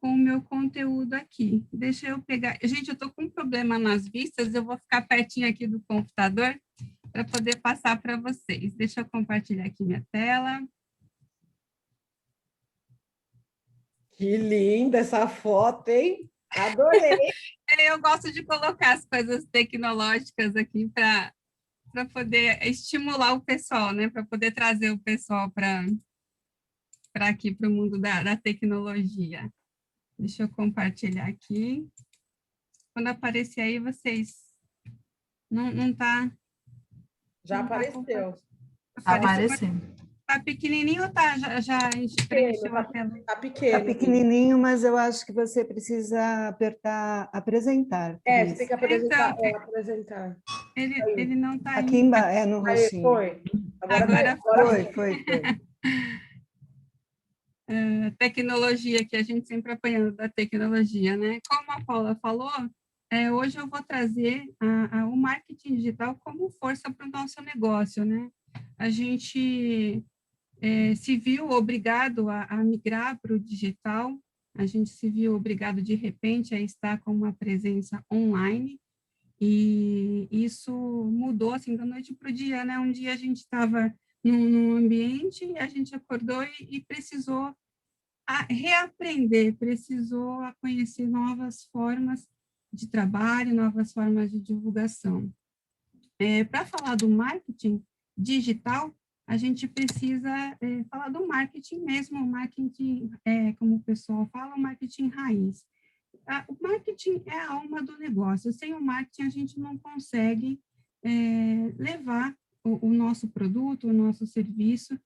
Speaker 13: o meu conteúdo aqui. Deixa eu pegar. Gente, eu estou com um problema nas vistas, eu vou ficar pertinho aqui do computador para poder passar para vocês. Deixa eu compartilhar aqui minha tela.
Speaker 1: Que linda essa foto, hein? Adorei!
Speaker 13: Eu gosto de colocar as coisas tecnológicas aqui para poder estimular o pessoal, né? Para poder trazer o pessoal para aqui, para o mundo da tecnologia. Deixa eu compartilhar aqui. Quando aparecer aí, vocês... Não tá...
Speaker 1: Já apareceu.
Speaker 2: Tá aparecendo.
Speaker 13: Tá pequenininho ou tá? Já a gente preencheu a tela?
Speaker 1: Tá pequeno.
Speaker 8: Tá pequenininho, mas eu acho que você precisa apertar apresentar.
Speaker 1: Você tem que apresentar.
Speaker 13: Então,
Speaker 1: apresentar.
Speaker 13: Ele não tá
Speaker 8: aqui embaixo, no roxinho.
Speaker 1: Foi.
Speaker 13: Agora
Speaker 8: foi.
Speaker 13: Tecnologia, que a gente sempre apanhando da tecnologia, né? Como a Paula falou, hoje eu vou trazer o marketing digital como força para o nosso negócio, né? A gente se viu obrigado a migrar para o digital, a gente se viu obrigado, de repente, a estar com uma presença online, e isso mudou, assim, da noite para o dia, né? Um dia a gente estava num ambiente e a gente acordou e precisou reaprender, precisou conhecer novas formas de trabalho, novas formas de divulgação. Para falar do marketing digital, a gente precisa falar do marketing mesmo, o marketing, como o pessoal fala, o marketing raiz. O marketing é a alma do negócio. Sem o marketing, a gente não consegue levar o nosso produto, o nosso serviço,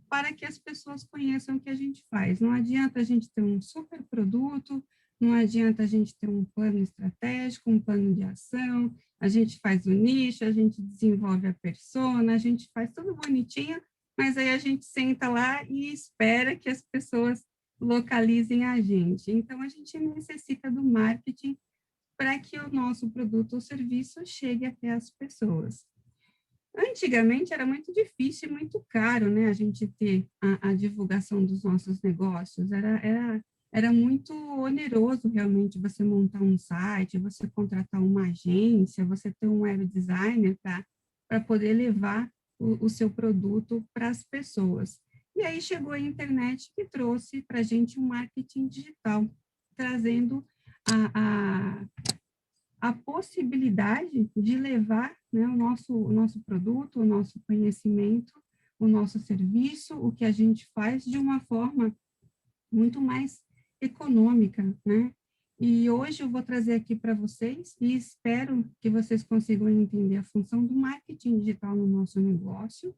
Speaker 13: para que as pessoas conheçam o que a gente faz. Não adianta a gente ter um super produto, não adianta a gente ter um plano estratégico, um plano de ação, a gente faz o nicho, a gente desenvolve a persona, a gente faz tudo bonitinho, mas aí a gente senta lá e espera que as pessoas localizem a gente. Então, a gente necessita do marketing para que o nosso produto ou serviço chegue até as pessoas. Antigamente era muito difícil e muito caro, né, a gente ter a divulgação dos nossos negócios, era muito oneroso realmente você montar um site, você contratar uma agência, você ter um web designer para poder levar o seu produto para as pessoas. E aí chegou a internet que trouxe para a gente um marketing digital, trazendo a possibilidade de levar, né, o nosso produto, o nosso conhecimento, o nosso serviço, o que a gente faz de uma forma muito mais econômica, né? E hoje eu vou trazer aqui para vocês e espero que vocês consigam entender a função do marketing digital no nosso negócio.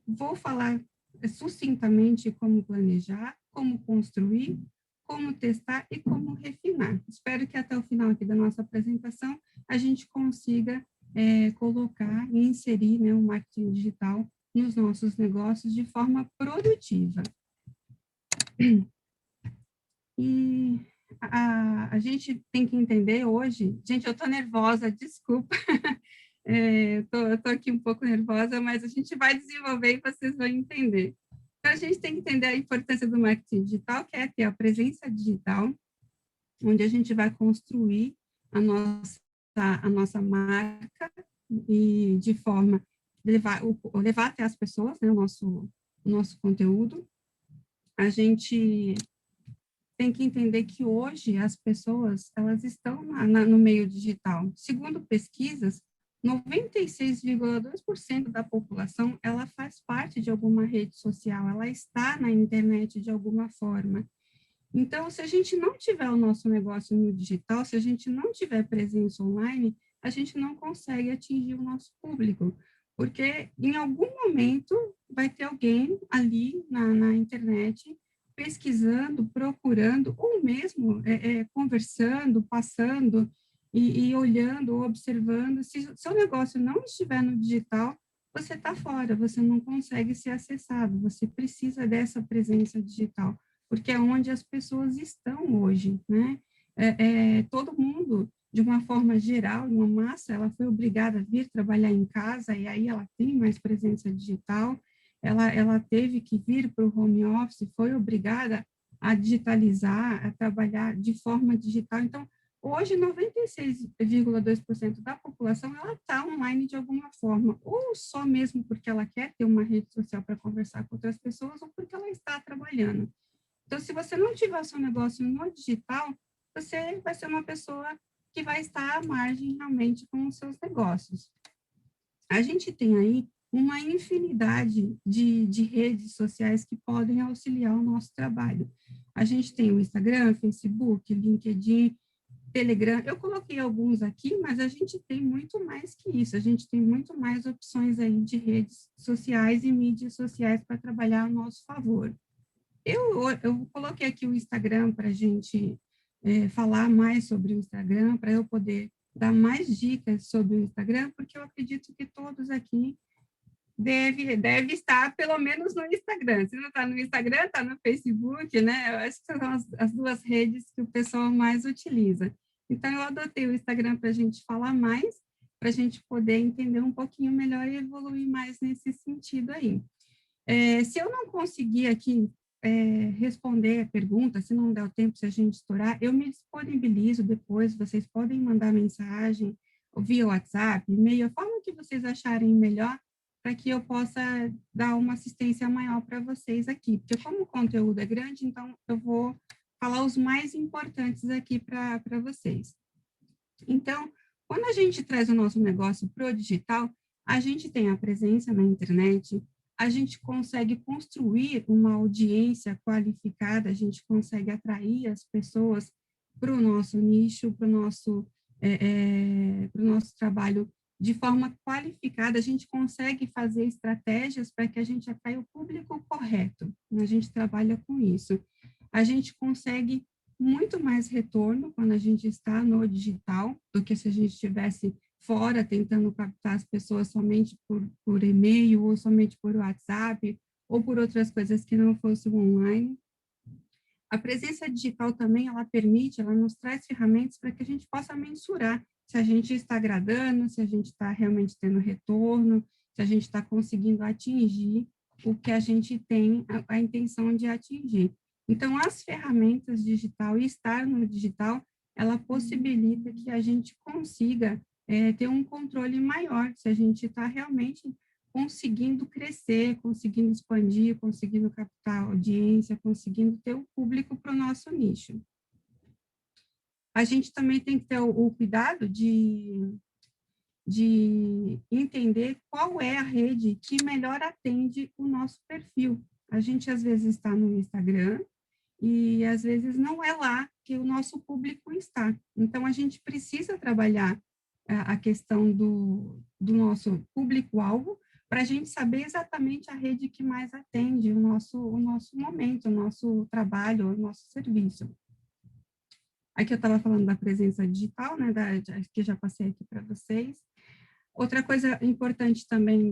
Speaker 13: Vou falar sucintamente como planejar, como construir, como testar e como refinar. Espero que até o final aqui da nossa apresentação a gente consiga colocar e inserir, né, o marketing digital nos nossos negócios de forma produtiva. E a gente tem que entender hoje... Gente, eu estou nervosa, desculpa. Eu estou aqui um pouco nervosa, mas a gente vai desenvolver e vocês vão entender. Então, a gente tem que entender a importância do marketing digital, que é ter a presença digital, onde a gente vai construir a nossa marca e de forma levar até as pessoas, né, o nosso conteúdo. A gente tem que entender que hoje as pessoas elas estão no meio digital. Segundo pesquisas, 96,2% da população, ela faz parte de alguma rede social, ela está na internet de alguma forma. Então, se a gente não tiver o nosso negócio no digital, se a gente não tiver presença online, a gente não consegue atingir o nosso público, Porque em algum momento vai ter alguém ali na internet pesquisando, procurando, ou mesmo conversando, passando e olhando, observando. Se o seu negócio não estiver no digital, você está fora, você não consegue ser acessado, você precisa dessa presença digital, porque é onde as pessoas estão hoje, né? Todo mundo, de uma forma geral, uma massa, ela foi obrigada a vir trabalhar em casa, e aí ela tem mais presença digital, ela teve que vir para o home office, foi obrigada a digitalizar, a trabalhar de forma digital. Então, hoje, 96,2% da população ela está online de alguma forma, ou só mesmo porque ela quer ter uma rede social para conversar com outras pessoas, ou porque ela está trabalhando. Então, se você não tiver o seu negócio no digital, você vai ser uma pessoa que vai estar à margem realmente com os seus negócios. A gente tem aí uma infinidade de redes sociais que podem auxiliar o nosso trabalho. A gente tem o Instagram, Facebook, LinkedIn, Telegram. Eu coloquei alguns aqui, mas a gente tem muito mais que isso. A gente tem muito mais opções aí de redes sociais e mídias sociais para trabalhar a nosso favor. Eu coloquei aqui o Instagram para a gente falar mais sobre o Instagram, para eu poder dar mais dicas sobre o Instagram, porque eu acredito que todos aqui deve estar pelo menos no Instagram. Se não está no Instagram, está no Facebook, né? Eu acho que são as duas redes que o pessoal mais utiliza. Então, eu adotei o Instagram para a gente falar mais, para a gente poder entender um pouquinho melhor e evoluir mais nesse sentido aí. Se eu não conseguir aqui responder a pergunta, se não der o tempo, se a gente estourar, eu me disponibilizo depois, vocês podem mandar mensagem via WhatsApp, e-mail, a forma que vocês acharem melhor, para que eu possa dar uma assistência maior para vocês aqui, porque como o conteúdo é grande, então eu vou falar os mais importantes aqui para vocês. Então, quando a gente traz o nosso negócio para o digital, a gente tem a presença na internet, a gente consegue construir uma audiência qualificada, a gente consegue atrair as pessoas para o nosso nicho, para o nosso trabalho de forma qualificada, a gente consegue fazer estratégias para que a gente atraia o público correto. A gente trabalha com isso. A gente consegue muito mais retorno quando a gente está no digital do que se a gente estivesse fora tentando captar as pessoas somente por e-mail ou somente por WhatsApp ou por outras coisas que não fossem online. A presença digital também, ela nos traz ferramentas para que a gente possa mensurar se a gente está agradando, se a gente está realmente tendo retorno, se a gente está conseguindo atingir o que a gente tem a intenção de atingir. Então, as ferramentas digital e estar no digital, ela possibilita que a gente consiga ter um controle maior, se a gente está realmente conseguindo crescer, conseguindo expandir, conseguindo captar audiência, conseguindo ter o público para o nosso nicho. A gente também tem que ter o cuidado de entender qual é a rede que melhor atende o nosso perfil. A gente, às vezes, está no Instagram e, às vezes, não é lá que o nosso público está. Então, a gente precisa trabalhar a questão do nosso público-alvo para a gente saber exatamente a rede que mais atende o nosso momento, o nosso trabalho, o nosso serviço. Aqui eu estava falando da presença digital, né, que já passei aqui para vocês. Outra coisa importante também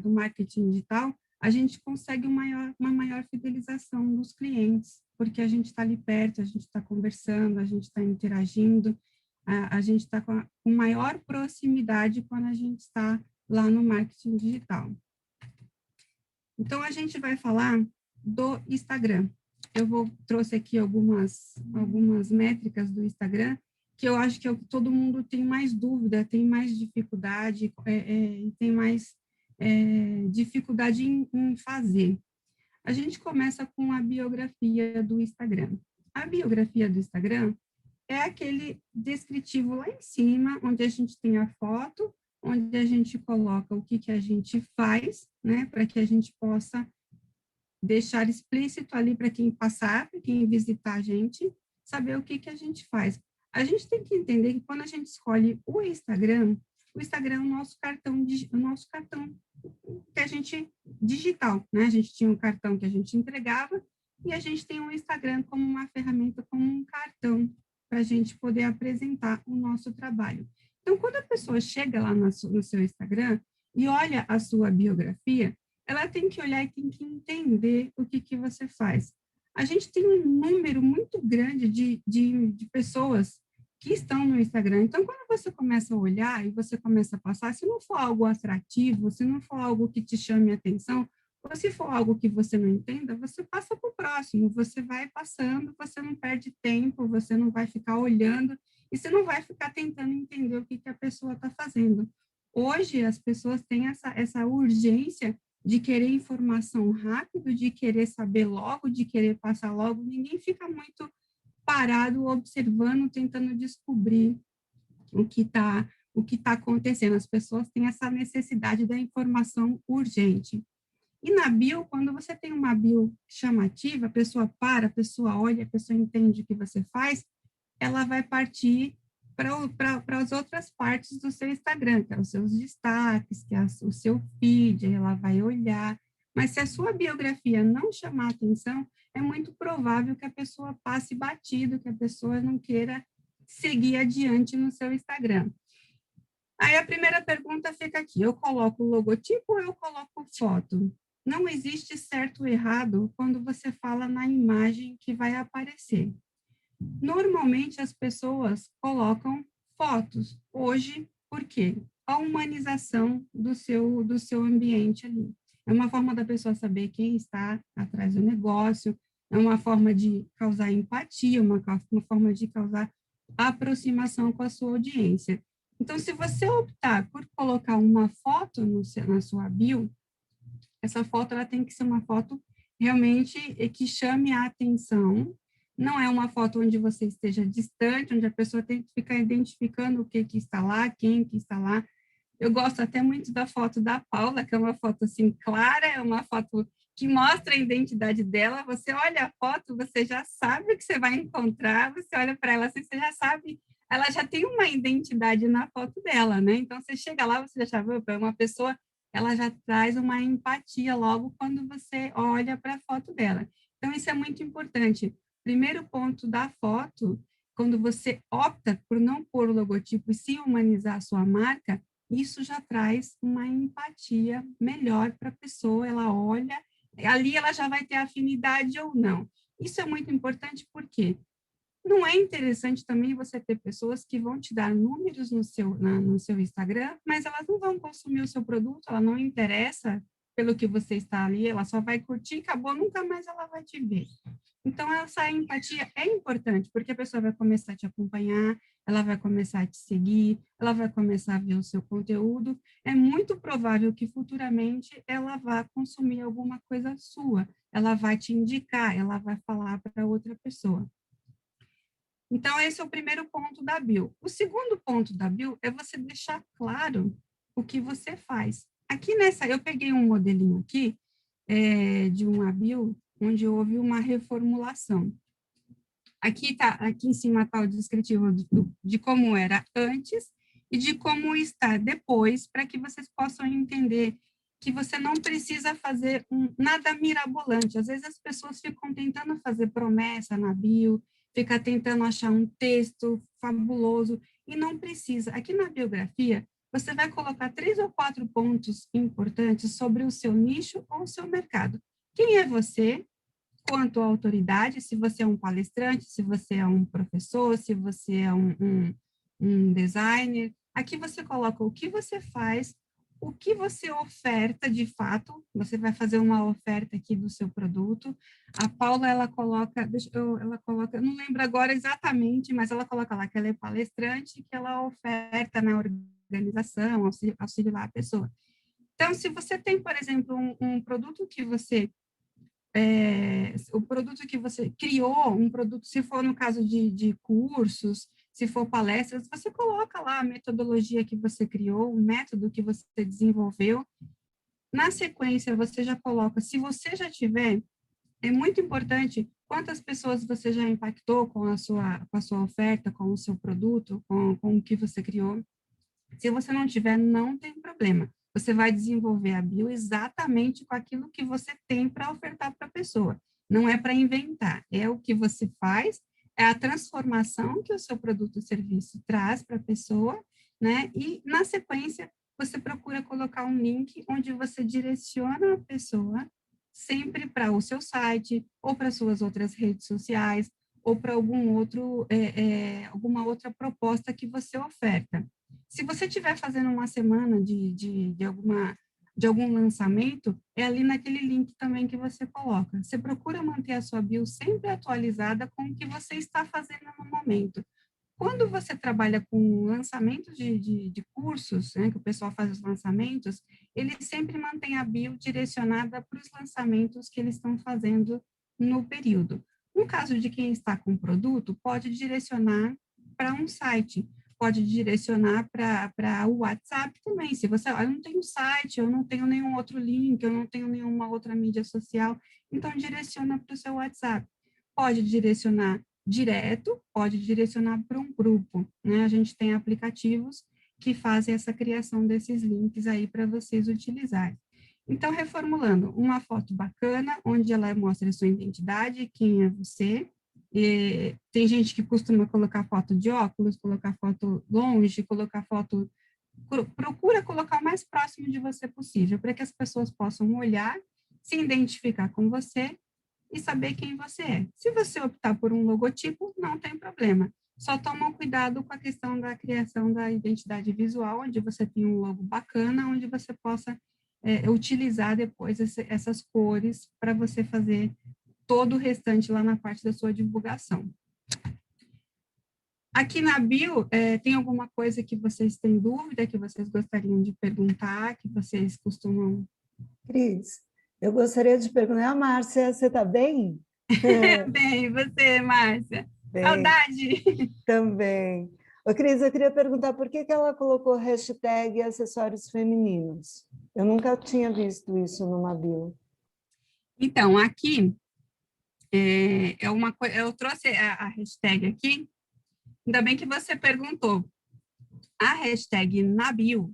Speaker 13: do marketing digital, a gente consegue uma maior fidelização dos clientes, porque a gente está ali perto, a gente está conversando, a gente está interagindo, a gente está com maior proximidade quando a gente está lá no marketing digital. Então, a gente vai falar do Instagram. Eu trouxe aqui algumas métricas do Instagram, que eu acho que todo mundo tem mais dúvida, tem mais dificuldade, tem mais dificuldade em fazer. A gente começa com a biografia do Instagram. A biografia do Instagram é aquele descritivo lá em cima, onde a gente tem a foto, onde a gente coloca o que a gente faz, né, para que a gente possa deixar explícito ali para quem passar, para quem visitar a gente, saber o que a gente faz. A gente tem que entender que quando a gente escolhe o Instagram, o Instagram é o nosso cartão que a gente digital, né? A gente tinha um cartão que a gente entregava e a gente tem o Instagram como uma ferramenta, como um cartão para a gente poder apresentar o nosso trabalho. Então, quando a pessoa chega lá no seu Instagram e olha a sua biografia, ela tem que olhar e tem que entender o que você faz. A gente tem um número muito grande de pessoas que estão no Instagram. Então, quando você começa a olhar e você começa a passar, se não for algo atrativo, se não for algo que te chame a atenção, ou se for algo que você não entenda, você passa para o próximo, você vai passando, você não perde tempo, você não vai ficar olhando e você não vai ficar tentando entender o que a pessoa está fazendo. Hoje, as pessoas têm essa urgência de querer informação rápido, de querer saber logo, de querer passar logo. Ninguém fica muito parado, observando, tentando descobrir o que tá acontecendo. As pessoas têm essa necessidade da informação urgente. E na bio, quando você tem uma bio chamativa, a pessoa para, a pessoa olha, a pessoa entende o que você faz, ela vai partir para as outras partes do seu Instagram, que é os seus destaques, que é o seu feed, ela vai olhar. Mas se a sua biografia não chamar atenção, é muito provável que a pessoa passe batido, que a pessoa não queira seguir adiante no seu Instagram. Aí a primeira pergunta fica aqui, eu coloco o logotipo ou eu coloco foto? Não existe certo ou errado quando você fala na imagem que vai aparecer. Normalmente as pessoas colocam fotos. Hoje, por quê? A humanização do seu ambiente ali. É uma forma da pessoa saber quem está atrás do negócio, é uma forma de causar empatia, uma forma de causar aproximação com a sua audiência. Então, se você optar por colocar uma foto na sua bio, essa foto ela tem que ser uma foto realmente que chame a atenção. Não é uma foto onde você esteja distante, onde a pessoa tem que ficar identificando o que está lá, quem que está lá. Eu gosto até muito da foto da Paula, que é uma foto assim clara, é uma foto que mostra a identidade dela. Você olha a foto, você já sabe o que você vai encontrar, você olha para ela assim, você já sabe, ela já tem uma identidade na foto dela, né? Então, você chega lá, você já sabe, é uma pessoa, ela já traz uma empatia logo quando você olha para a foto dela. Então, isso é muito importante. Primeiro ponto da foto, quando você opta por não pôr o logotipo e sim humanizar a sua marca, isso já traz uma empatia melhor para a pessoa, ela olha, ali ela já vai ter afinidade ou não. Isso é muito importante porque não é interessante também você ter pessoas que vão te dar números no seu Instagram, mas elas não vão consumir o seu produto, ela não interessa pelo que você está ali, ela só vai curtir, acabou, nunca mais ela vai te ver. Então, essa empatia é importante, porque a pessoa vai começar a te acompanhar, ela vai começar a te seguir, ela vai começar a ver o seu conteúdo. É muito provável que futuramente ela vá consumir alguma coisa sua, ela vai te indicar, ela vai falar para outra pessoa. Então, esse é o primeiro ponto da bio. O segundo ponto da bio é você deixar claro o que você faz. Aqui eu peguei um modelinho aqui de uma bio onde houve uma reformulação. Aqui em cima está o descritivo de como era antes e de como está depois, para que vocês possam entender que você não precisa fazer nada mirabolante. Às vezes as pessoas ficam tentando fazer promessa na bio, fica tentando achar um texto fabuloso, e não precisa. Aqui na biografia, você vai colocar 3 ou 4 pontos importantes sobre o seu nicho ou o seu mercado. Quem é você, quanto à autoridade, se você é um palestrante, se você é um professor, se você é um designer. Aqui você coloca o que você faz, o que você oferta de fato, você vai fazer uma oferta aqui do seu produto. A Paula, ela coloca, eu não lembro agora exatamente, mas ela coloca lá que ela é palestrante, que ela oferta na organização, auxiliar a pessoa. Então, se você tem, por exemplo, um produto que você o produto que você criou, um produto, se for no caso de cursos, se for palestras, você coloca lá a metodologia que você criou, o método que você desenvolveu. Na sequência, você já coloca, se você já tiver, é muito importante quantas pessoas você já impactou com a sua oferta, com o seu produto, com o que você criou. Se você não tiver, não tem problema. Você vai desenvolver a bio exatamente com aquilo que você tem para ofertar para a pessoa. Não é para inventar, é o que você faz, é a transformação que o seu produto ou serviço traz para a pessoa, né? E, na sequência, você procura colocar um link onde você direciona a pessoa sempre para o seu site, ou para suas outras redes sociais, ou para alguma outra proposta que você oferta. Se você estiver fazendo uma semana de algum lançamento, é ali naquele link também que você coloca. Você procura manter a sua bio sempre atualizada com o que você está fazendo no momento. Quando você trabalha com lançamentos de cursos, né, que o pessoal faz os lançamentos, eles sempre mantêm a bio direcionada para os lançamentos que eles estão fazendo no período. No caso de quem está com produto, pode direcionar para um site, pode direcionar para o WhatsApp também. Se você, eu não tenho site, eu não tenho nenhum outro link, eu não tenho nenhuma outra mídia social, então direciona para o seu WhatsApp. Pode direcionar direto, pode direcionar para um grupo, né? A gente tem aplicativos que fazem essa criação desses links aí para vocês utilizarem. Então, reformulando, uma foto bacana, onde ela mostra a sua identidade, quem é você. E tem gente que costuma colocar foto de óculos, colocar foto longe, colocar foto... Procura colocar o mais próximo de você possível, para que as pessoas possam olhar, se identificar com você e saber quem você é. Se você optar por um logotipo, não tem problema. Só toma cuidado com a questão da criação da identidade visual, onde você tem um logo bacana, onde você possa utilizar depois essas cores para você fazer todo o restante lá na parte da sua divulgação. Aqui na bio, tem alguma coisa que vocês têm dúvida, que vocês gostariam de perguntar, que vocês costumam...
Speaker 8: Cris, eu gostaria de perguntar, Márcia, você está bem?
Speaker 13: Bem, e você, Márcia?
Speaker 8: Bem,
Speaker 13: saudade!
Speaker 8: Também. Ô, Cris, eu queria perguntar por que ela colocou hashtag acessórios femininos? Eu nunca tinha visto isso numa bio.
Speaker 13: Então, aqui, eu trouxe a hashtag aqui, ainda bem que você perguntou. A hashtag na bio,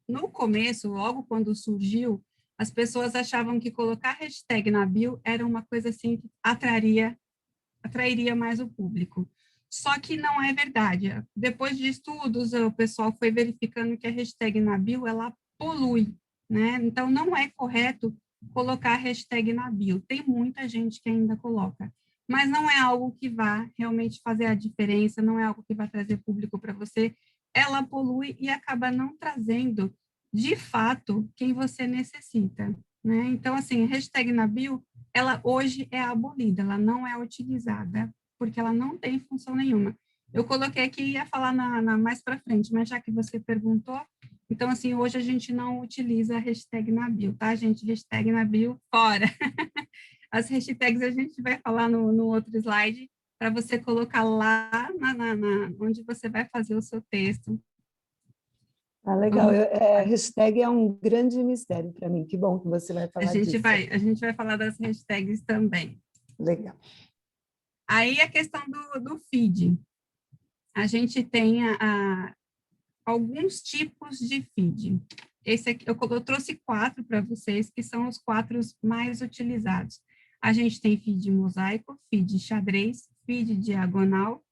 Speaker 13: no começo, logo quando surgiu, as pessoas achavam que colocar hashtag na bio era uma coisa assim que atrairia mais o público. Só que não é verdade. Depois de estudos, o pessoal foi verificando que a hashtag na bio, ela polui, né? Então, não é correto colocar hashtag na bio. Tem muita gente que ainda coloca. Mas não é algo que vá realmente fazer a diferença, não é algo que vai trazer público para você. Ela polui e acaba não trazendo, de fato, quem você necessita, né? Então, assim, hashtag na bio, ela hoje é abolida, ela não é utilizada, porque ela não tem função nenhuma. Eu coloquei aqui e ia falar mais para frente, mas já que você perguntou, então, assim, hoje a gente não utiliza a hashtag na bio, tá, gente? Hashtag na bio, fora. As hashtags a gente vai falar no outro slide, para você colocar lá onde você vai fazer o seu texto.
Speaker 8: Ah, legal. Hashtag é um grande mistério para mim. Que bom que você vai falar disso.
Speaker 13: A gente vai falar das hashtags também.
Speaker 8: Legal.
Speaker 13: Aí a questão do feed. A gente tem alguns tipos de feed. Esse aqui, eu trouxe 4 para vocês, que são os 4 mais utilizados. A gente tem feed mosaico, feed xadrez, feed diagonal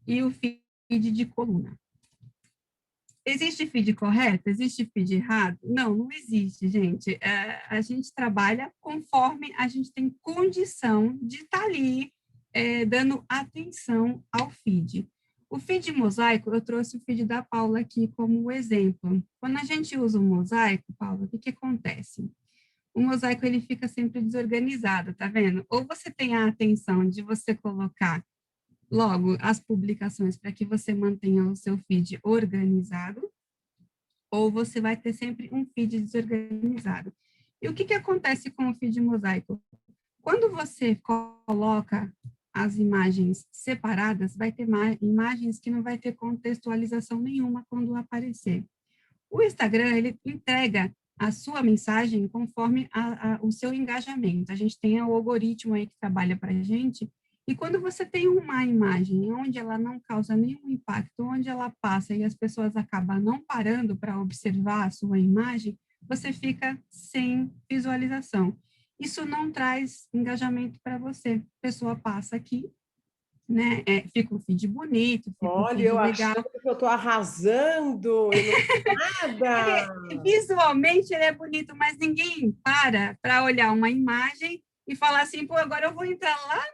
Speaker 13: e o feed de coluna. Existe feed correto? Existe feed errado? Não, não existe, gente. A gente trabalha conforme a gente tem condição de estar ali dando atenção ao feed. O feed mosaico, eu trouxe o feed da Paula aqui como exemplo. Quando a gente usa o mosaico, Paula, o que acontece? O mosaico, ele fica sempre desorganizado, tá vendo? Ou você tem a atenção de você colocar logo as publicações para que você mantenha o seu feed organizado, ou você vai ter sempre um feed desorganizado. E o que acontece com o feed mosaico? Quando você coloca as imagens separadas, vai ter imagens que não vai ter contextualização nenhuma quando aparecer. O Instagram, ele entrega a sua mensagem conforme o seu engajamento. A gente tem o algoritmo aí que trabalha para a gente, E quando você tem uma imagem onde ela não causa nenhum impacto, onde ela passa e as pessoas acabam não parando para observar a sua imagem, você fica sem visualização. Isso não traz engajamento para você. A pessoa passa aqui, né? Fica um feed bonito, fica um
Speaker 1: Olha,
Speaker 13: feed
Speaker 1: eu
Speaker 13: legal.
Speaker 1: achando que eu estou arrasando, eu não fiz nada.
Speaker 13: Visualmente ele é bonito, mas ninguém para olhar uma imagem e falar assim, pô, agora eu vou entrar lá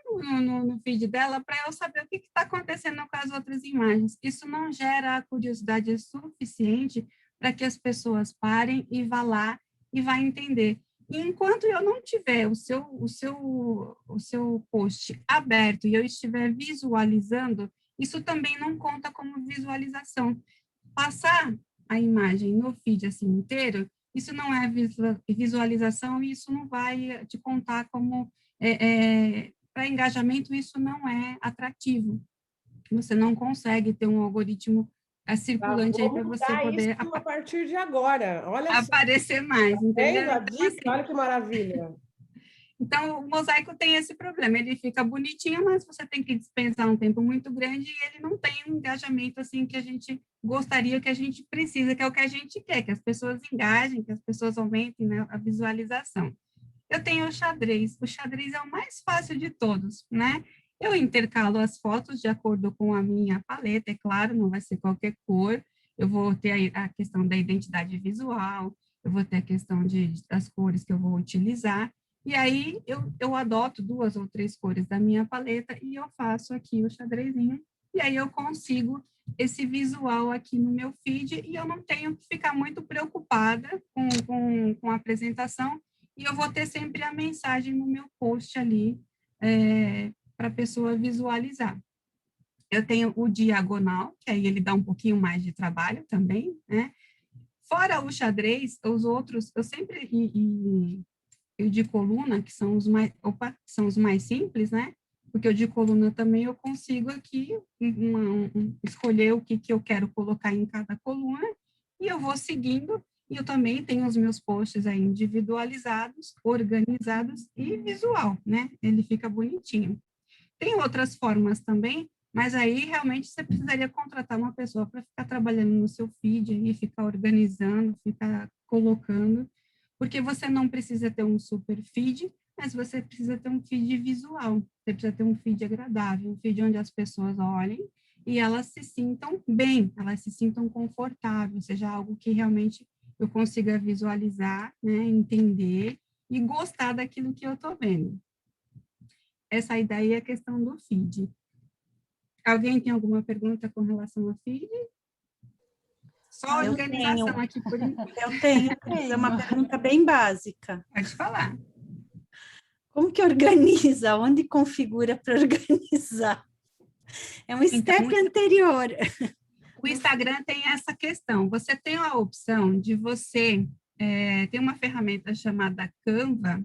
Speaker 13: no feed dela para eu saber o que está acontecendo com as outras imagens. Isso não gera a curiosidade suficiente para que as pessoas parem e vá lá e vá entender. E enquanto eu não tiver o seu post aberto e eu estiver visualizando, isso também não conta como visualização. Passar a imagem no feed assim inteiro, isso não é visualização e isso não vai te contar como, para engajamento, isso não é atrativo. Você não consegue ter um algoritmo circulante aí para você poder
Speaker 1: isso a partir de agora. Olha
Speaker 13: aparecer mais, entendeu?
Speaker 1: A dica, olha que maravilha.
Speaker 13: Então, o mosaico tem esse problema, ele fica bonitinho, mas você tem que dispensar um tempo muito grande e ele não tem um engajamento assim que a gente gostaria, que a gente precisa, que é o que a gente quer, que as pessoas engajem, que as pessoas aumentem, né, a visualização. Eu tenho o xadrez é o mais fácil de todos, né? Eu intercalo as fotos de acordo com a minha paleta, é claro, não vai ser qualquer cor, eu vou ter a questão da identidade visual, eu vou ter a questão das cores que eu vou utilizar, e aí eu adoto 2 ou 3 cores da minha paleta e eu faço aqui o xadrezinho, e aí eu consigo esse visual aqui no meu feed e eu não tenho que ficar muito preocupada com a apresentação, e eu vou ter sempre a mensagem no meu post ali para a pessoa visualizar. Eu tenho o diagonal, que aí ele dá um pouquinho mais de trabalho também, né? Fora o xadrez, os outros, eu sempre... E o de coluna, que são os mais simples, né? Porque o de coluna também eu consigo aqui escolher o que eu quero colocar em cada coluna e eu vou seguindo. E eu também tenho os meus posts aí individualizados, organizados e visual, né? Ele fica bonitinho. Tem outras formas também, mas aí realmente você precisaria contratar uma pessoa para ficar trabalhando no seu feed e ficar organizando, ficar colocando, porque você não precisa ter um super feed, mas você precisa ter um feed visual, você precisa ter um feed agradável, um feed onde as pessoas olhem e elas se sintam bem, elas se sintam confortáveis, seja algo que realmente eu consiga visualizar, né, entender e gostar daquilo que eu estou vendo. Essa aí daí é a questão do feed. Alguém tem alguma pergunta com relação ao feed? Só organização aqui por enquanto.
Speaker 12: Eu tenho uma pergunta bem básica.
Speaker 13: Pode falar.
Speaker 12: Como que organiza? Onde configura para organizar? É um step anterior.
Speaker 13: O Instagram tem essa questão. Você tem a opção de você... tem uma ferramenta chamada Canva,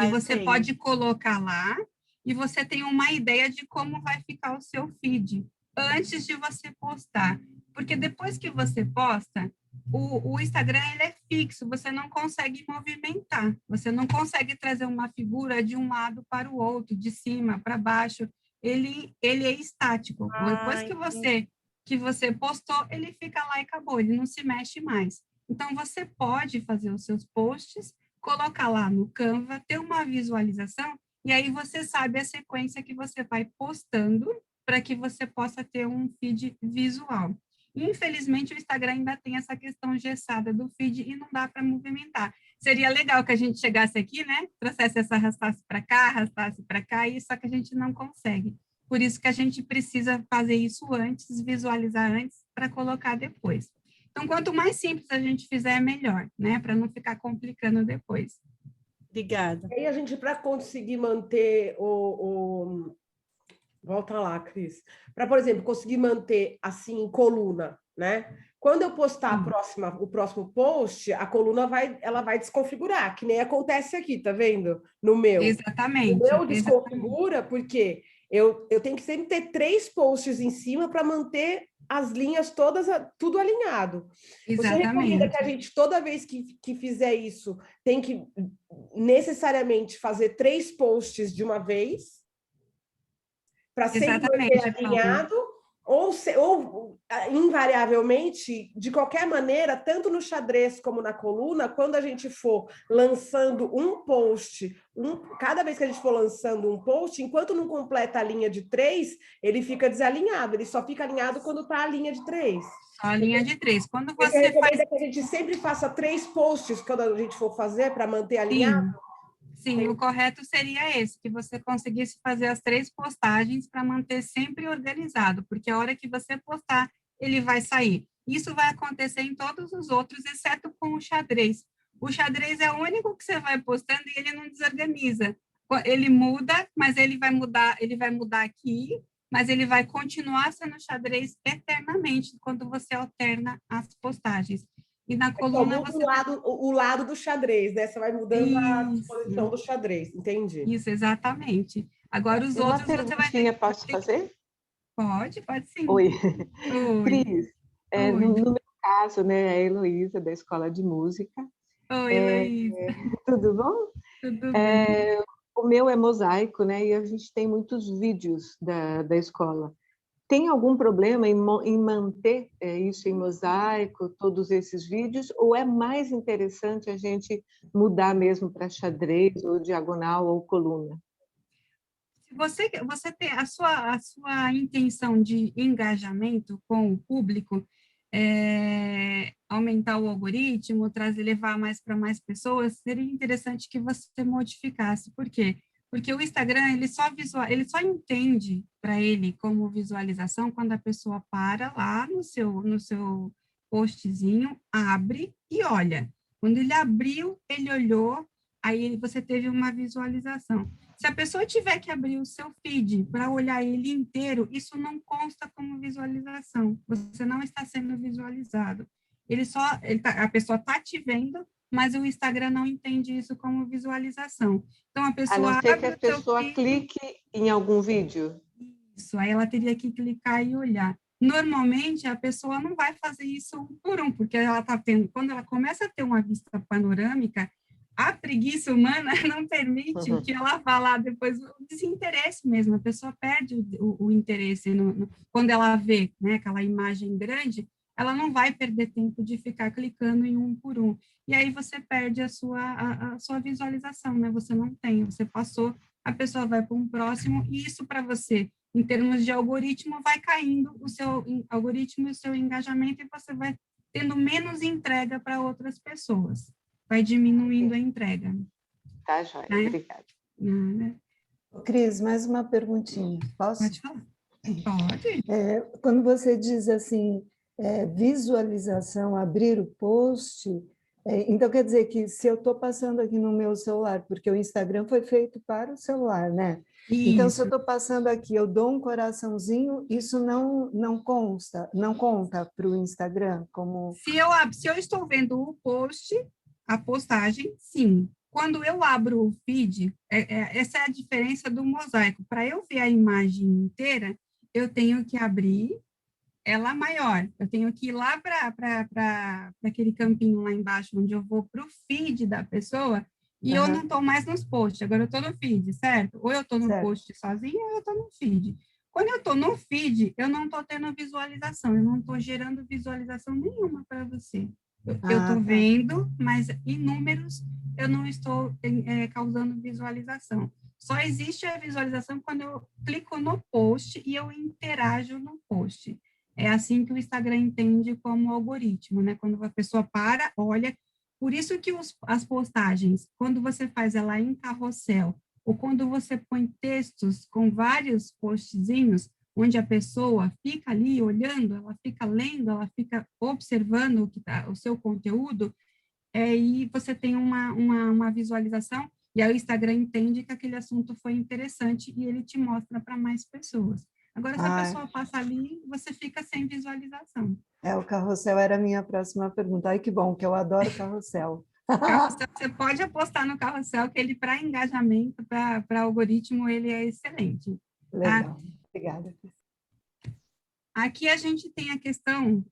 Speaker 13: que você pode colocar lá e você tem uma ideia de como vai ficar o seu feed antes de você postar. Porque depois que você posta, o Instagram ele é fixo, você não consegue movimentar, você não consegue trazer uma figura de um lado para o outro, de cima para baixo, ele é estático. Depois que você postou, ele fica lá e acabou, ele não se mexe mais. Então, você pode fazer os seus posts, colocar lá no Canva, ter uma visualização, e aí você sabe a sequência que você vai postando para que você possa ter um feed visual. Infelizmente, o Instagram ainda tem essa questão engessada do feed e não dá para movimentar. Seria legal que a gente chegasse aqui, né? Trouxesse essa arrastasse para cá, e só que a gente não consegue. Por isso que a gente precisa fazer isso antes, visualizar antes, para colocar depois. Então, quanto mais simples a gente fizer, melhor, né? Para não ficar complicando depois.
Speaker 12: Obrigada.
Speaker 1: E aí a gente, para conseguir manter Volta lá, Cris. Para, por exemplo, conseguir manter assim em coluna, né? Quando eu postar o próximo post, a coluna vai desconfigurar, que nem acontece aqui, tá vendo? No meu.
Speaker 13: Exatamente.
Speaker 1: O meu desconfigura porque eu tenho que sempre ter 3 posts em cima para manter as linhas todas, tudo alinhado.
Speaker 13: Exatamente.
Speaker 1: Você recomenda que a gente, toda vez que fizer isso, tem que necessariamente fazer 3 posts de uma vez? para sempre manter alinhado, ou invariavelmente, de qualquer maneira, tanto no xadrez como na coluna, quando a gente for lançando um post, cada vez que a gente for lançando um post, enquanto não completa a linha de 3, ele fica desalinhado, ele só fica alinhado quando está a linha de 3.
Speaker 13: Só a linha de 3. Quando
Speaker 1: você
Speaker 13: você
Speaker 1: recomenda que a gente sempre faça 3 posts quando a gente for fazer para manter alinhado?
Speaker 13: Sim, o correto seria esse, que você conseguisse fazer as 3 postagens para manter sempre organizado, porque a hora que você postar, ele vai sair. Isso vai acontecer em todos os outros, exceto com o xadrez. O xadrez é o único que você vai postando e ele não desorganiza. Ele muda, mas ele vai mudar aqui, mas ele vai continuar sendo xadrez eternamente quando você alterna as postagens. E na coluna
Speaker 1: você... o lado do xadrez, né? Você vai mudando a disposição do xadrez, entendi.
Speaker 13: Isso, exatamente. Agora os outros você vai ter...
Speaker 14: Posso fazer?
Speaker 13: Pode sim.
Speaker 14: Oi.
Speaker 13: Oi.
Speaker 14: Cris, no meu caso, né, a Heloísa, da Escola de Música.
Speaker 13: Oi, Heloísa.
Speaker 14: Tudo bom?
Speaker 13: Tudo bem.
Speaker 14: O meu é mosaico, né, e a gente tem muitos vídeos da escola. Tem algum problema em manter isso em mosaico, todos esses vídeos, ou é mais interessante a gente mudar mesmo para xadrez, ou diagonal, ou coluna?
Speaker 13: Se você tem a sua intenção de engajamento com o público, aumentar o algoritmo, levar mais para mais pessoas, seria interessante que você modificasse. Por quê? Porque o Instagram, ele só entende para ele como visualização quando a pessoa para lá no seu postzinho, abre e olha. Quando ele abriu, ele olhou, aí você teve uma visualização. Se a pessoa tiver que abrir o seu feed para olhar ele inteiro, isso não consta como visualização. Você não está sendo visualizado. A pessoa está te vendo, mas o Instagram não entende isso como visualização. Então, a pessoa...
Speaker 14: A não ser que a pessoa clique em algum vídeo.
Speaker 13: Isso, aí ela teria que clicar e olhar. Normalmente, a pessoa não vai fazer isso um por um, porque quando ela começa a ter uma vista panorâmica, a preguiça humana não permite que ela vá lá depois, o desinteresse mesmo, a pessoa perde o interesse quando ela vê, né, aquela imagem grande, ela não vai perder tempo de ficar clicando em um por um. E aí você perde a sua visualização, né? Você não tem, você passou, a pessoa vai para um próximo, e isso para você, em termos de algoritmo, vai caindo o seu algoritmo e o seu engajamento, e você vai tendo menos entrega para outras pessoas. Vai diminuindo a entrega.
Speaker 14: Tá, joia. Obrigada.
Speaker 8: Cris, mais uma perguntinha. Posso?
Speaker 13: Pode falar. Pode.
Speaker 8: Quando você diz assim, visualização, abrir o post, então quer dizer que se eu estou passando aqui no meu celular, porque o Instagram foi feito para o celular, né?
Speaker 13: Isso.
Speaker 8: Então, se eu estou passando aqui, eu dou um coraçãozinho, isso não conta para o Instagram? Como...
Speaker 13: Se eu estou vendo o post, a postagem, sim. Quando eu abro o feed, essa é a diferença do mosaico. Para eu ver a imagem inteira, eu tenho que abrir ela maior. Eu tenho que ir lá para aquele campinho lá embaixo, onde eu vou para o feed da pessoa, e eu não estou mais nos posts, agora eu estou no feed, certo? Ou eu estou no post sozinha, ou eu estou no feed. Quando eu estou no feed, eu não estou tendo visualização, eu não estou gerando visualização nenhuma para você. Eu estou vendo, mas em números eu não estou causando visualização. Só existe a visualização quando eu clico no post e eu interajo no post. É assim que o Instagram entende como algoritmo, né? Quando a pessoa para, olha. Por isso que as postagens, quando você faz ela em carrossel, ou quando você põe textos com vários postzinhos, onde a pessoa fica ali olhando, ela fica lendo, ela fica observando o seu conteúdo, e você tem uma visualização, e aí o Instagram entende que aquele assunto foi interessante e ele te mostra para mais pessoas. Agora, se a pessoa passa ali, você fica sem visualização.
Speaker 8: O carrossel era a minha próxima pergunta. Ai, que bom, que eu adoro carrossel.
Speaker 13: Carrossel, você pode apostar no carrossel, que ele, para engajamento, para algoritmo, ele é excelente.
Speaker 8: Legal, obrigada.
Speaker 13: Aqui a gente tem a questão,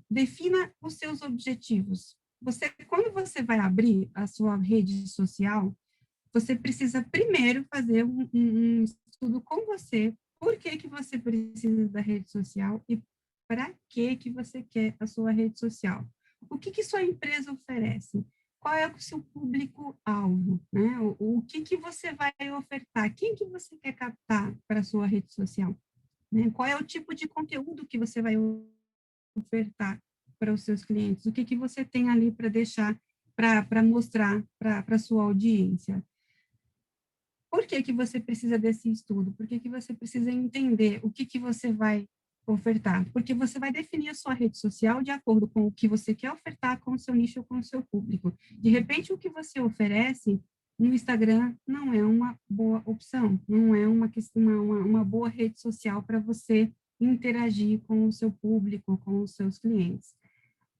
Speaker 13: defina os seus objetivos. Quando você vai abrir a sua rede social, você precisa primeiro fazer um estudo com você, por que você precisa da rede social e para que você quer a sua rede social. O que sua empresa oferece? Qual é o seu público-alvo? Né? O que você vai ofertar? Quem que você quer captar para a sua rede social? Né? Qual é o tipo de conteúdo que você vai ofertar para os seus clientes? O que você tem ali para deixar, para mostrar para a sua audiência? Por que você precisa desse estudo? Por que você precisa entender o que você vai ofertar? Porque você vai definir a sua rede social de acordo com o que você quer ofertar com o seu nicho, com o seu público. De repente, o que você oferece no Instagram não é uma boa opção, não é uma boa rede social para você interagir com o seu público, com os seus clientes.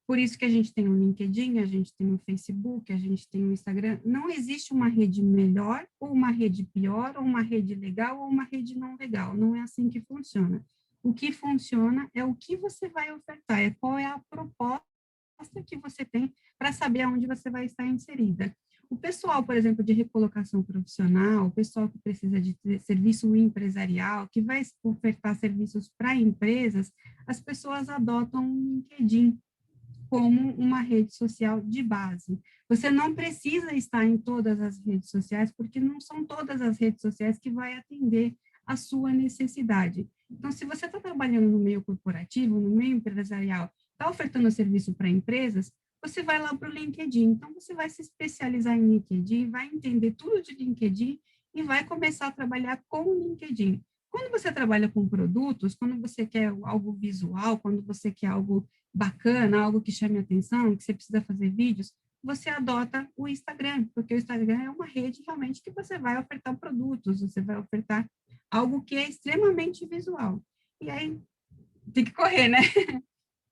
Speaker 13: Por isso que a gente tem o LinkedIn, a gente tem o Facebook, a gente tem o Instagram. Não existe uma rede melhor, ou uma rede pior, ou uma rede legal, ou uma rede não legal. Não é assim que funciona. O que funciona é o que você vai ofertar, é qual é a proposta que você tem para saber aonde você vai estar inserida. O pessoal, por exemplo, de recolocação profissional, o pessoal que precisa de serviço empresarial, que vai ofertar serviços para empresas, as pessoas adotam o LinkedIn como uma rede social de base. Você não precisa estar em todas as redes sociais, porque não são todas as redes sociais que vai atender a sua necessidade. Então, se você está trabalhando no meio corporativo, no meio empresarial, está ofertando serviço para empresas, você vai lá para o LinkedIn. Então, você vai se especializar em LinkedIn, vai entender tudo de LinkedIn e vai começar a trabalhar com o LinkedIn. Quando você trabalha com produtos, quando você quer algo visual, quando você quer algo bacana, algo que chame a atenção, que você precisa fazer vídeos, você adota o Instagram, porque o Instagram é uma rede realmente que você vai ofertar produtos, você vai ofertar algo que é extremamente visual. E aí, tem que correr, né?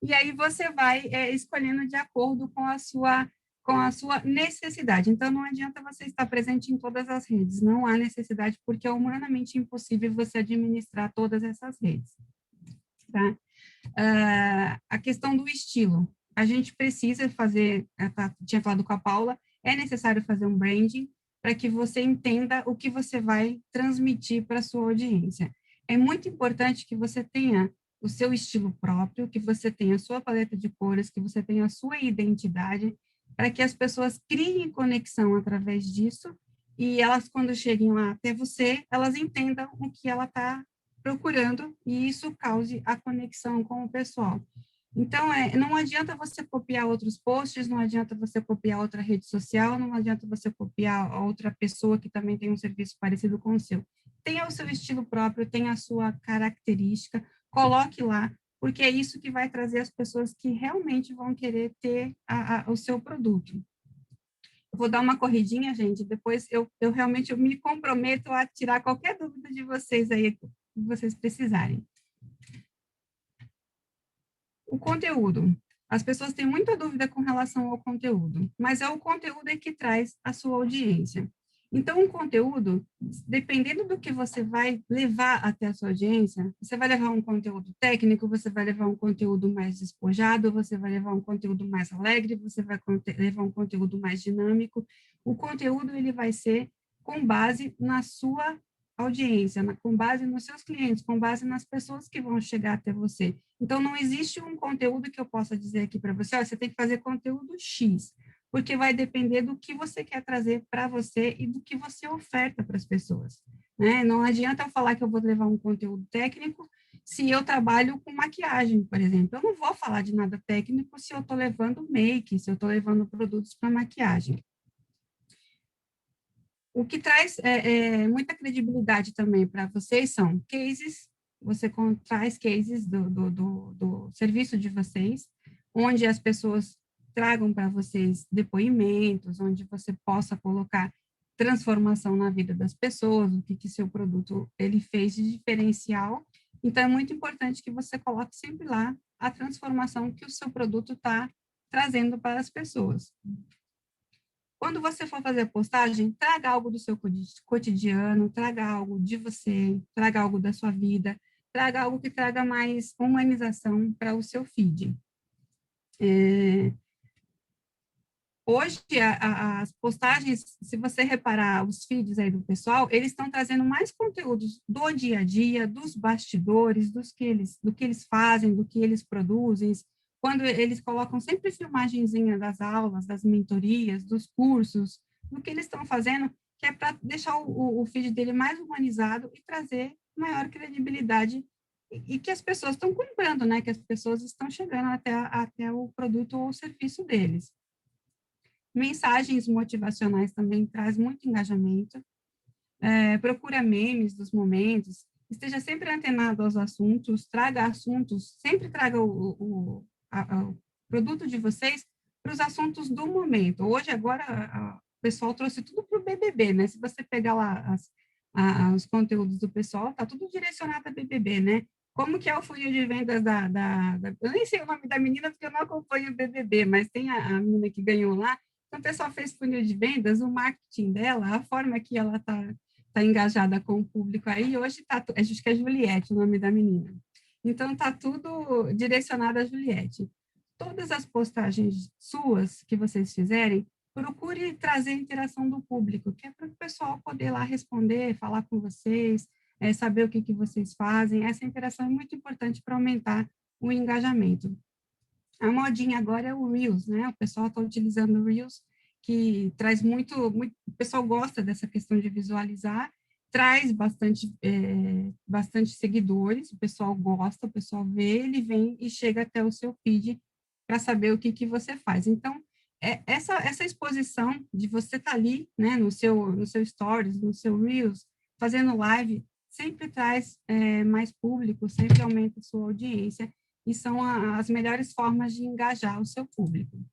Speaker 13: E aí você vai escolhendo de acordo com a sua necessidade. Então, não adianta você estar presente em todas as redes, não há necessidade, porque é humanamente impossível você administrar todas essas redes. Tá? A questão do estilo, a gente precisa fazer, tinha falado com a Paula, é necessário fazer um branding para que você entenda o que você vai transmitir para a sua audiência. É muito importante que você tenha o seu estilo próprio, que você tenha a sua paleta de cores, que você tenha a sua identidade, para que as pessoas criem conexão através disso, e elas, quando cheguem lá até você, elas entendam o que ela está procurando, e isso cause a conexão com o pessoal. Então, não adianta você copiar outros posts, não adianta você copiar outra rede social, não adianta você copiar outra pessoa que também tem um serviço parecido com o seu. Tenha o seu estilo próprio, tenha a sua característica, coloque lá, porque é isso que vai trazer as pessoas que realmente vão querer ter o seu produto. Eu vou dar uma corridinha, gente, depois eu realmente me comprometo a tirar qualquer dúvida de vocês aí, que vocês precisarem. O conteúdo. As pessoas têm muita dúvida com relação ao conteúdo, mas é o conteúdo que traz a sua audiência. Então, o conteúdo, dependendo do que você vai levar até a sua audiência, você vai levar um conteúdo técnico, você vai levar um conteúdo mais despojado, você vai levar um conteúdo mais alegre, você vai levar um conteúdo mais dinâmico. O conteúdo, ele vai ser com base na sua audiência, com base nos seus clientes, com base nas pessoas que vão chegar até você. Então, não existe um conteúdo que eu possa dizer aqui para você, você tem que fazer conteúdo X, porque vai depender do que você quer trazer para você e do que você oferta para as pessoas. Né? Não adianta eu falar que eu vou levar um conteúdo técnico se eu trabalho com maquiagem, por exemplo. Eu não vou falar de nada técnico se eu estou levando make, se eu estou levando produtos para maquiagem. O que traz muita credibilidade também para vocês são cases, você traz cases do serviço de vocês, onde as pessoas tragam para vocês depoimentos, onde você possa colocar transformação na vida das pessoas, o que seu produto ele fez de diferencial. Então, é muito importante que você coloque sempre lá a transformação que o seu produto está trazendo para as pessoas. Quando você for fazer a postagem, traga algo do seu cotidiano, traga algo de você, traga algo da sua vida, traga algo que traga mais humanização para o seu feed. Hoje, as postagens, se você reparar os feeds aí do pessoal, eles estão trazendo mais conteúdos do dia a dia, dos bastidores, do que eles fazem, do que eles produzem. Quando eles colocam sempre filmagenzinha das aulas, das mentorias, dos cursos, do que eles estão fazendo, que é para deixar o feed dele mais humanizado e trazer maior credibilidade e que as pessoas estão comprando, né? Que as pessoas estão chegando até o produto ou o serviço deles. Mensagens motivacionais também traz muito engajamento. Procura memes dos momentos, esteja sempre antenado aos assuntos, traga assuntos, sempre traga o produto de vocês para os assuntos do momento. Hoje, agora, o pessoal trouxe tudo para o BBB, né? Se você pegar lá os conteúdos do pessoal, tá tudo direcionado a BBB, né? Como que é o funil de vendas eu nem sei o nome da menina, porque eu não acompanho o BBB, mas tem a menina que ganhou lá. Então, o pessoal fez funil de vendas, o marketing dela, a forma que ela tá engajada com o público aí, hoje acho que é Juliette o nome da menina. Então, tá tudo direcionado a Juliette. Todas as postagens suas que vocês fizerem, procure trazer a interação do público, que é para o pessoal poder lá responder, falar com vocês, saber o que vocês fazem. Essa interação é muito importante para aumentar o engajamento. A modinha agora é o Reels, né? O pessoal está utilizando o Reels, que traz muito, o pessoal gosta dessa questão de visualizar, traz bastante seguidores, o pessoal gosta, o pessoal vê, ele vem e chega até o seu feed para saber o que você faz. Então, essa exposição de você estar ali, né, no seu Stories, no seu Reels, fazendo live, sempre traz mais público, sempre aumenta a sua audiência, e são as melhores formas de engajar o seu público.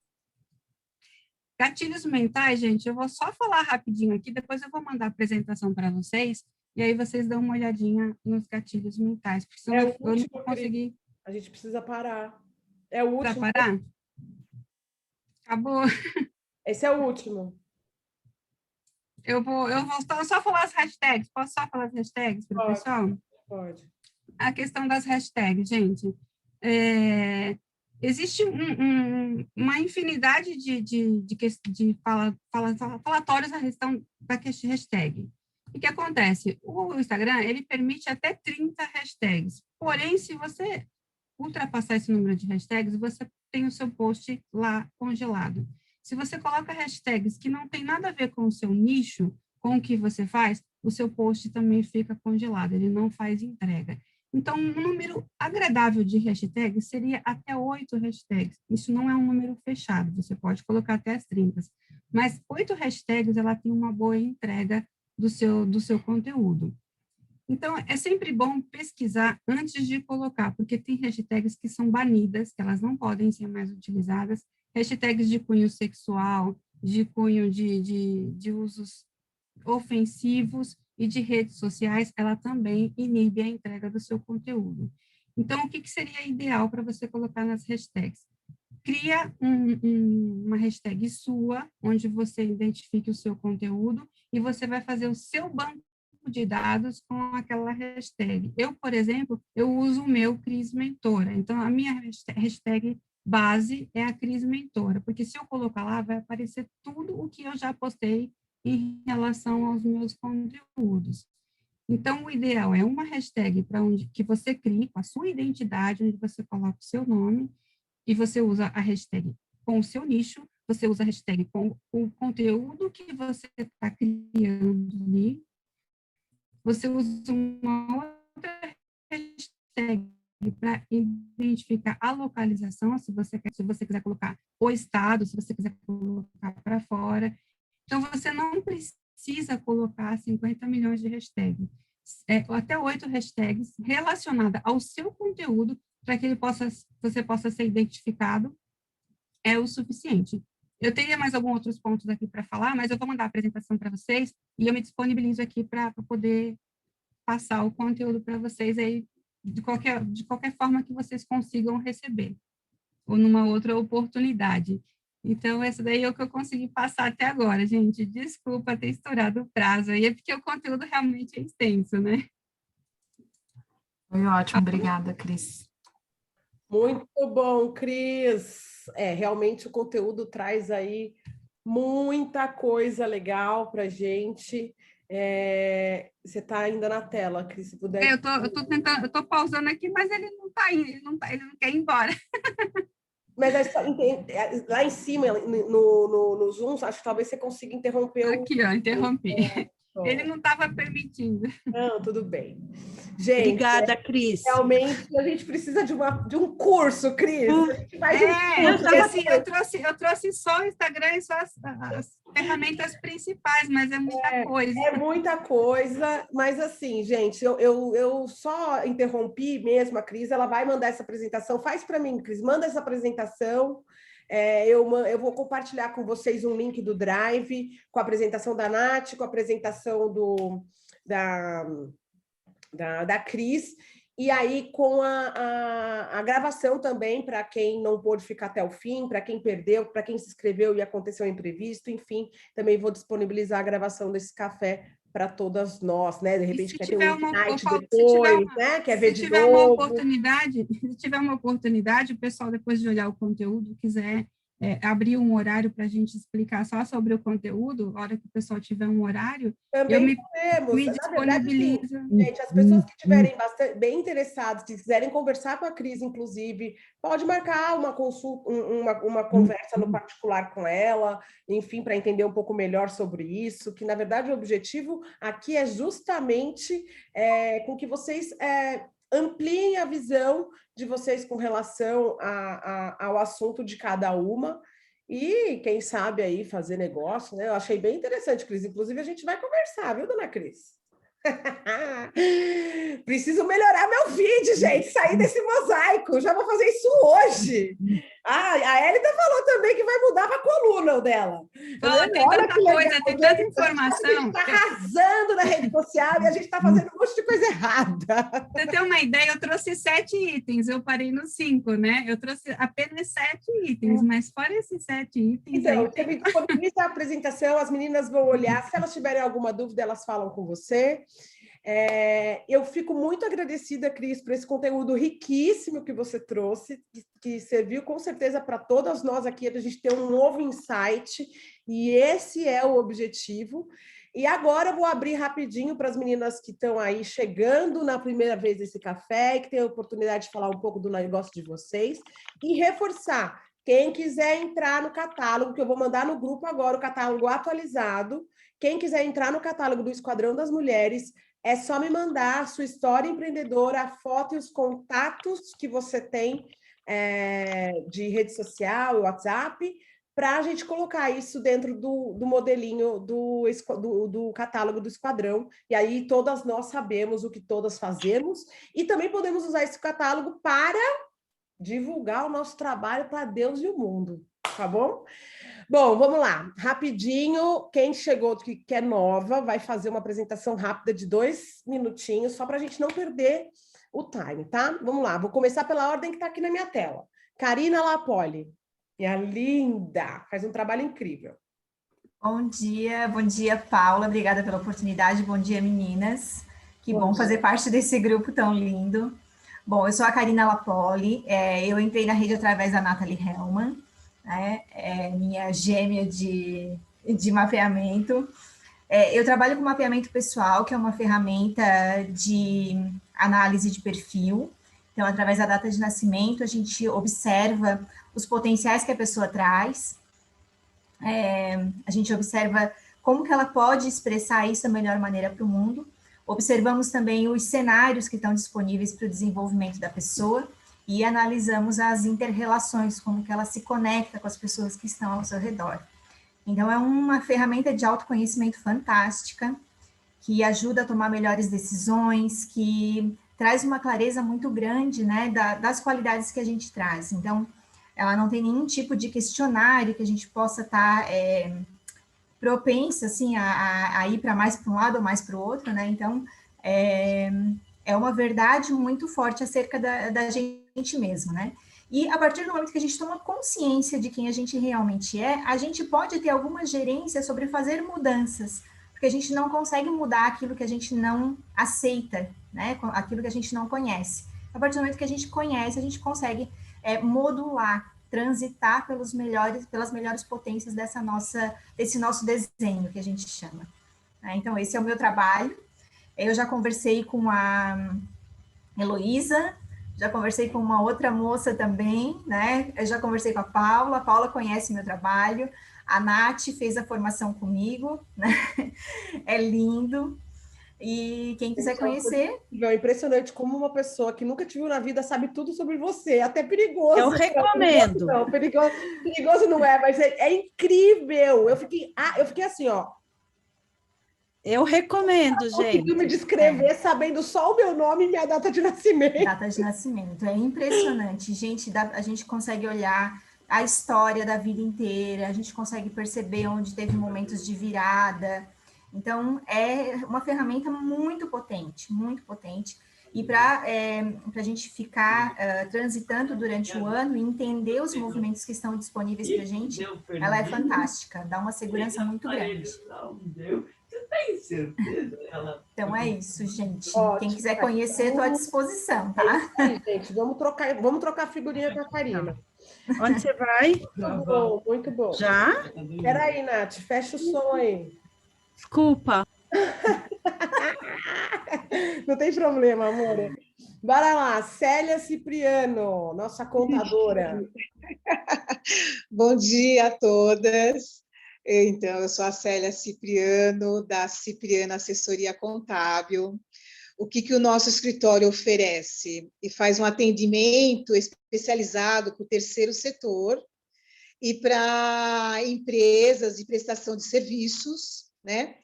Speaker 13: Gatilhos mentais, gente, eu vou só falar rapidinho aqui, depois eu vou mandar a apresentação para vocês, e aí vocês dão uma olhadinha nos gatilhos mentais, porque senão eu não vou conseguir...
Speaker 1: A gente precisa parar. É o último.
Speaker 13: Precisa parar? Acabou.
Speaker 1: Esse é o último.
Speaker 13: Eu vou só falar as hashtags. Posso só falar as hashtags para o pessoal?
Speaker 1: Pode.
Speaker 13: A questão das hashtags, gente. Existe uma infinidade de falatórios a questão da hashtag. O que acontece? O Instagram, ele permite até 30 hashtags. Porém, se você ultrapassar esse número de hashtags, você tem o seu post lá congelado. Se você coloca hashtags que não tem nada a ver com o seu nicho, com o que você faz, o seu post também fica congelado, ele não faz entrega. Então, um número agradável de hashtags seria até 8 hashtags. Isso não é um número fechado, você pode colocar até as 30. Mas 8 hashtags, ela tem uma boa entrega do seu conteúdo. Então, é sempre bom pesquisar antes de colocar, porque tem hashtags que são banidas, que elas não podem ser mais utilizadas, hashtags de cunho sexual, de cunho de usos ofensivos e de redes sociais, ela também inibe a entrega do seu conteúdo. Então, o que seria ideal para você colocar nas hashtags? Cria uma hashtag sua, onde você identifique o seu conteúdo e você vai fazer o seu banco de dados com aquela hashtag. Eu, por exemplo, eu uso o meu Cris Mentora. Então, a minha hashtag base é a Cris Mentora, porque se eu colocar lá, vai aparecer tudo o que eu já postei em relação aos meus conteúdos. Então, o ideal é uma hashtag para onde que você crie com a sua identidade, onde você coloca o seu nome, e você usa a hashtag com o seu nicho, você usa a hashtag com o conteúdo que você está criando ali, você usa uma outra hashtag para identificar a localização, se você quiser colocar o estado, se você quiser colocar para fora. Então, você não precisa colocar 50 milhões de hashtags. Até 8 hashtags relacionadas ao seu conteúdo para que você possa ser identificado é o suficiente. Eu teria mais alguns outros pontos aqui para falar, mas eu vou mandar a apresentação para vocês e eu me disponibilizo aqui para poder passar o conteúdo para vocês aí de qualquer forma que vocês consigam receber, ou numa outra oportunidade. Então, essa daí é o que eu consegui passar até agora, gente. Desculpa ter estourado o prazo aí, é porque o conteúdo realmente é extenso, né?
Speaker 2: Foi ótimo, obrigada, Cris.
Speaker 1: Muito bom, Cris. Realmente o conteúdo traz aí muita coisa legal para gente. Você está ainda na tela, Cris, se puder.
Speaker 13: Eu tô tentando, eu tô pausando aqui, mas ele não está indo, ele não quer ir embora.
Speaker 1: Mas lá em cima, no Zoom, acho que talvez você consiga interromper.
Speaker 13: Aqui, ó, interrompi. Ele não estava permitindo.
Speaker 1: Não, tudo bem. Gente,
Speaker 12: obrigada, Cris.
Speaker 1: Realmente, a gente precisa de um curso, Cris. A gente vai
Speaker 13: eu trouxe só o Instagram e só as ferramentas principais, mas é muita coisa.
Speaker 1: É muita coisa, mas assim, gente, eu só interrompi mesmo a Cris, ela vai mandar essa apresentação. Faz para mim, Cris, manda essa apresentação. Eu vou compartilhar com vocês um link do Drive, com a apresentação da Nath, com a apresentação da Cris, e aí com a gravação também, para quem não pôde ficar até o fim, para quem perdeu, para quem se inscreveu e aconteceu um imprevisto, enfim, também vou disponibilizar a gravação desse café para todas nós, né? De repente quer ter um insight depois, né? Quer ver de novo.
Speaker 13: Se tiver uma oportunidade, o pessoal, depois de olhar o conteúdo, quiser abrir um horário para a gente explicar só sobre o conteúdo, na hora que o pessoal tiver um horário,
Speaker 1: também
Speaker 13: me disponibilizo.
Speaker 1: Verdade, gente, as pessoas que estiverem bem interessadas, que quiserem conversar com a Cris, inclusive, pode marcar uma consulta, uma conversa no particular com ela, enfim, para entender um pouco melhor sobre isso, que, na verdade, o objetivo aqui é justamente com que vocês ampliem a visão de vocês com relação ao assunto de cada uma e, quem sabe, aí fazer negócio, né? Eu achei bem interessante, Cris. Inclusive, a gente vai conversar, viu, dona Cris? Preciso melhorar meu vídeo, gente, sair desse mosaico. Já vou fazer isso hoje. A Hélida falou também que vai mudar para a coluna dela.
Speaker 13: Tem tanta coisa, tem tanta informação.
Speaker 1: A gente está arrasando na rede social e a gente está fazendo um monte de coisa errada.
Speaker 13: Você tem uma ideia? Eu trouxe 7 itens, eu parei no 5, né? Eu trouxe apenas 7 itens, mas fora esses 7 itens...
Speaker 1: Então, você me disponibiliza a apresentação, as meninas vão olhar. Se elas tiverem alguma dúvida, elas falam com você. Eu fico muito agradecida, Cris, por esse conteúdo riquíssimo que você trouxe, que serviu com certeza para todas nós aqui, a gente ter um novo insight, e esse é o objetivo. E agora eu vou abrir rapidinho para as meninas que estão aí chegando na primeira vez desse café, e que têm a oportunidade de falar um pouco do negócio de vocês, e reforçar, quem quiser entrar no catálogo, que eu vou mandar no grupo agora, o catálogo atualizado, quem quiser entrar no catálogo do Esquadrão das Mulheres, é só me mandar a sua história empreendedora, a foto e os contatos que você tem de rede social, WhatsApp, para a gente colocar isso dentro do modelinho do catálogo do Esquadrão. E aí todas nós sabemos o que todas fazemos e também podemos usar esse catálogo para divulgar o nosso trabalho para Deus e o mundo, tá bom? Bom, vamos lá, rapidinho, quem chegou que é nova vai fazer uma apresentação rápida de 2 minutinhos, só para a gente não perder o time, tá? Vamos lá, vou começar pela ordem que está aqui na minha tela. Karina Lapoli, minha linda, faz um trabalho incrível.
Speaker 15: Bom dia, Paula, obrigada pela oportunidade, bom dia, meninas, que bom fazer parte desse grupo tão lindo. Bom, eu sou a Karina Lapoli, eu entrei na rede através da Nathalie Hellman, minha gêmea de mapeamento. Eu trabalho com mapeamento pessoal, que é uma ferramenta de análise de perfil. Então, através da data de nascimento, a gente observa os potenciais que a pessoa traz, a gente observa como que ela pode expressar isso da melhor maneira para o mundo. Observamos também os cenários que estão disponíveis para o desenvolvimento da pessoa, e analisamos as inter-relações, como que ela se conecta com as pessoas que estão ao seu redor. Então, é uma ferramenta de autoconhecimento fantástica, que ajuda a tomar melhores decisões, que traz uma clareza muito grande, né, das qualidades que a gente traz. Então, ela não tem nenhum tipo de questionário que a gente possa estar propensa, assim, a ir mais para um lado ou mais para o outro, né? Então, é uma verdade muito forte acerca da gente mesmo, né? E a partir do momento que a gente toma consciência de quem a gente realmente é, a gente pode ter alguma gerência sobre fazer mudanças, porque a gente não consegue mudar aquilo que a gente não aceita, né? Aquilo que a gente não conhece. A partir do momento que a gente conhece, a gente consegue modular transitar pelas melhores potências desse nosso desenho que a gente chama. Então, esse é o meu trabalho. Eu já conversei com a Heloísa, já conversei com uma outra moça também, né? Eu já conversei com a Paula conhece meu trabalho, a Nath fez a formação comigo, né? É lindo. E quem quiser conhecer...
Speaker 1: É impressionante como uma pessoa que nunca te viu na vida sabe tudo sobre você, até perigoso.
Speaker 12: Eu recomendo.
Speaker 1: Não, perigoso não é, mas é incrível. Eu fiquei assim, ó.
Speaker 12: Eu recomendo, gente.
Speaker 1: Conseguiu me descrever sabendo só o meu nome e minha data de nascimento.
Speaker 15: Data de nascimento, é impressionante. Gente, a gente consegue olhar a história da vida inteira, a gente consegue perceber onde teve momentos de virada. Então, é uma ferramenta muito potente, muito potente. E para a gente ficar transitando durante o ano e entender os movimentos que estão disponíveis para a gente, ela é fantástica, dá uma segurança muito grande.
Speaker 11: Você tem certeza?
Speaker 15: Então é isso, gente.
Speaker 1: Ótimo.
Speaker 15: Quem quiser conhecer, estou à disposição, tá?
Speaker 1: É isso aí, gente. Vamos trocar figurinha com a Karina.
Speaker 12: Onde você vai?
Speaker 1: Muito bom, muito bom.
Speaker 12: Já?
Speaker 1: Espera aí, Nath, fecha o som aí.
Speaker 12: Desculpa.
Speaker 1: Não tem problema, amor. Bora lá, Célia Cipriano, nossa contadora.
Speaker 16: Bom dia a todas. Então, eu sou a Célia Cipriano, da Cipriano Assessoria Contábil. O que o nosso escritório oferece? E faz um atendimento especializado para o terceiro setor e para empresas de prestação de serviços, né?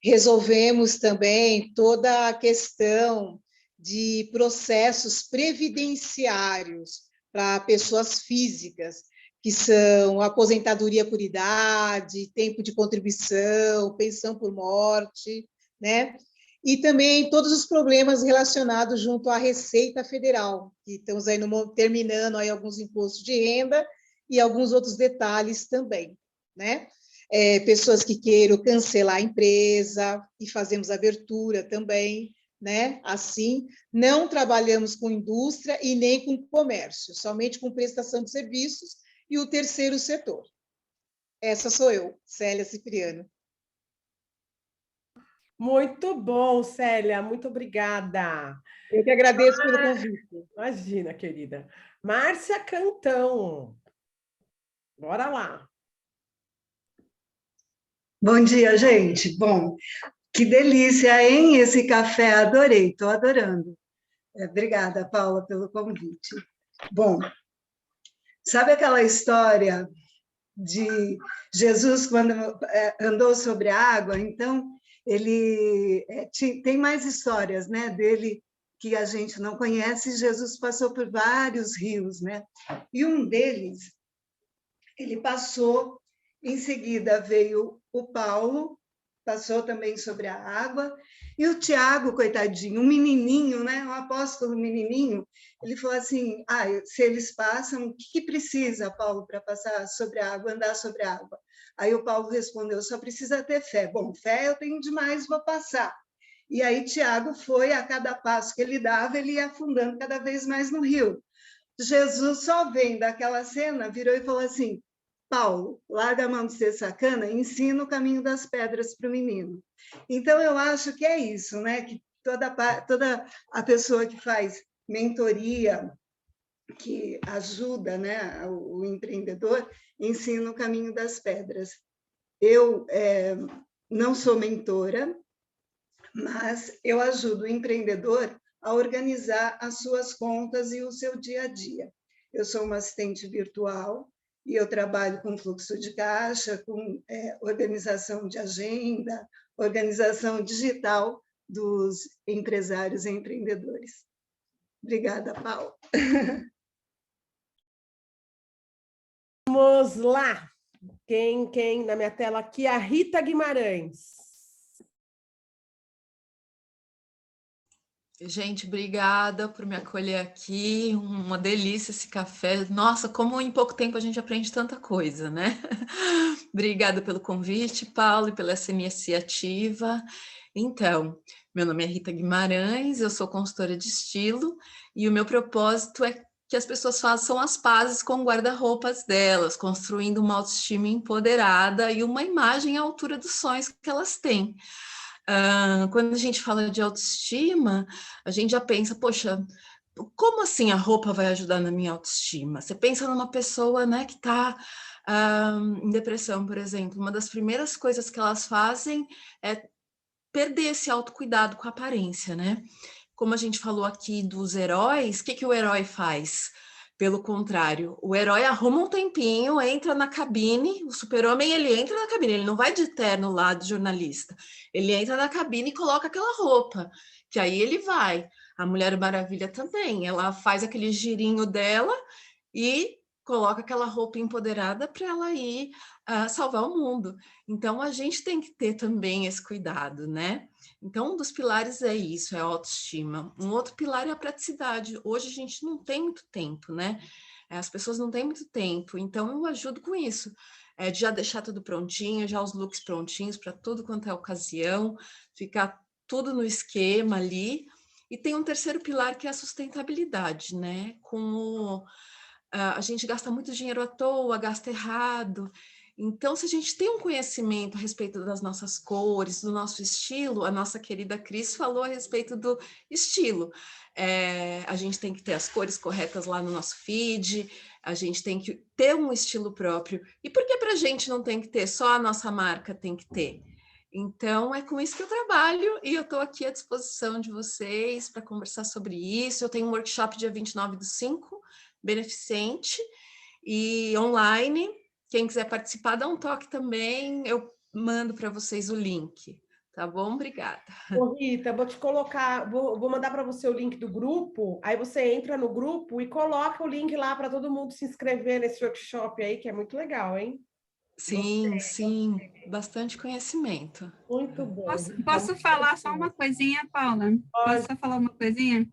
Speaker 16: Resolvemos também toda a questão de processos previdenciários para pessoas físicas, que são aposentadoria por idade, tempo de contribuição, pensão por morte, né? E também todos os problemas relacionados junto à Receita Federal, que estamos aí terminando aí alguns impostos de renda e alguns outros detalhes também, né? Pessoas que queiram cancelar a empresa, e fazemos abertura também, né? Assim, não trabalhamos com indústria e nem com comércio, somente com prestação de serviços e o terceiro setor. Essa sou eu, Célia Cipriano.
Speaker 1: Muito bom, Célia, muito obrigada.
Speaker 16: Eu que agradeço pelo convite.
Speaker 1: Imagina, querida. Márcia Cantão, bora lá.
Speaker 17: Bom dia, gente. Bom, que delícia, hein? Esse café, adorei, estou adorando. Obrigada, Paula, pelo convite. Bom, sabe aquela história de Jesus quando andou sobre a água? Então, ele tem mais histórias, né, dele que a gente não conhece. Jesus passou por vários rios, né? E um deles, ele passou, em seguida veio o Paulo, passou também sobre a água, e o Tiago, coitadinho, um menininho, né, um apóstolo menininho, ele falou assim, se eles passam, o que precisa, Paulo, para passar sobre a água, andar sobre a água? Aí o Paulo respondeu, só precisa ter fé. Bom, fé eu tenho demais, vou passar. E aí Tiago foi, a cada passo que ele dava, ele ia afundando cada vez mais no rio. Jesus, só vendo aquela cena, virou e falou assim, Paulo, larga a mão de ser sacana, ensina o caminho das pedras para o menino. Então, eu acho que é isso, né? Que toda a pessoa que faz mentoria, que ajuda, né, o empreendedor, ensina o caminho das pedras. Eu não sou mentora, mas eu ajudo o empreendedor a organizar as suas contas e o seu dia a dia. Eu sou uma assistente virtual, e eu trabalho com fluxo de caixa, com organização de agenda, organização digital dos empresários e empreendedores. Obrigada, Paula.
Speaker 1: Vamos lá. Quem na minha tela aqui? A Rita Guimarães.
Speaker 5: Gente, obrigada por me acolher aqui, uma delícia esse café. Nossa, como em pouco tempo a gente aprende tanta coisa, né? Obrigada pelo convite, Paulo, e pela essa iniciativa. Então, meu nome é Rita Guimarães, eu sou consultora de estilo, e o meu propósito é que as pessoas façam as pazes com o guarda-roupas delas, construindo uma autoestima empoderada e uma imagem à altura dos sonhos que elas têm. Quando a gente fala de autoestima, a gente já pensa, poxa, como assim a roupa vai ajudar na minha autoestima? Você pensa numa pessoa, né, que está em depressão, por exemplo, uma das primeiras coisas que elas fazem é perder esse autocuidado com a aparência, né? Como a gente falou aqui dos heróis, o que que o herói faz? Pelo contrário, o herói arruma um tempinho, entra na cabine, o super-homem, ele entra na cabine, ele não vai de terno lá de jornalista, ele entra na cabine e coloca aquela roupa, que aí ele vai. A Mulher Maravilha também, ela faz aquele girinho dela e coloca aquela roupa empoderada para ela ir salvar o mundo. Então, a gente tem que ter também esse cuidado, né? Então, um dos pilares é isso, é a autoestima. Um outro pilar é a praticidade. Hoje a gente não tem muito tempo, né? As pessoas não têm muito tempo, então eu ajudo com isso. De já deixar tudo prontinho, já os looks prontinhos para tudo quanto é ocasião, ficar tudo no esquema ali. E tem um terceiro pilar que é a sustentabilidade, né? A gente gasta muito dinheiro à toa, gasta errado. Então, se a gente tem um conhecimento a respeito das nossas cores, do nosso estilo, a nossa querida Cris falou a respeito do estilo. A gente tem que ter as cores corretas lá no nosso feed, a gente tem que ter um estilo próprio. E por que para a gente não tem que ter? Só a nossa marca tem que ter. Então, é com isso que eu trabalho e eu estou aqui à disposição de vocês para conversar sobre isso. Eu tenho um workshop dia 29/5, beneficente e online. Quem quiser participar, dá um toque também, eu mando para vocês o link, tá bom? Obrigada.
Speaker 1: Ô, Rita, vou te colocar, vou mandar para você o link do grupo, aí você entra no grupo e coloca o link lá para todo mundo se inscrever nesse workshop aí, que é muito legal, hein?
Speaker 5: Sim, sim, bastante conhecimento.
Speaker 1: Muito bom.
Speaker 13: Posso falar só uma coisinha, Paula? Posso só falar uma coisinha?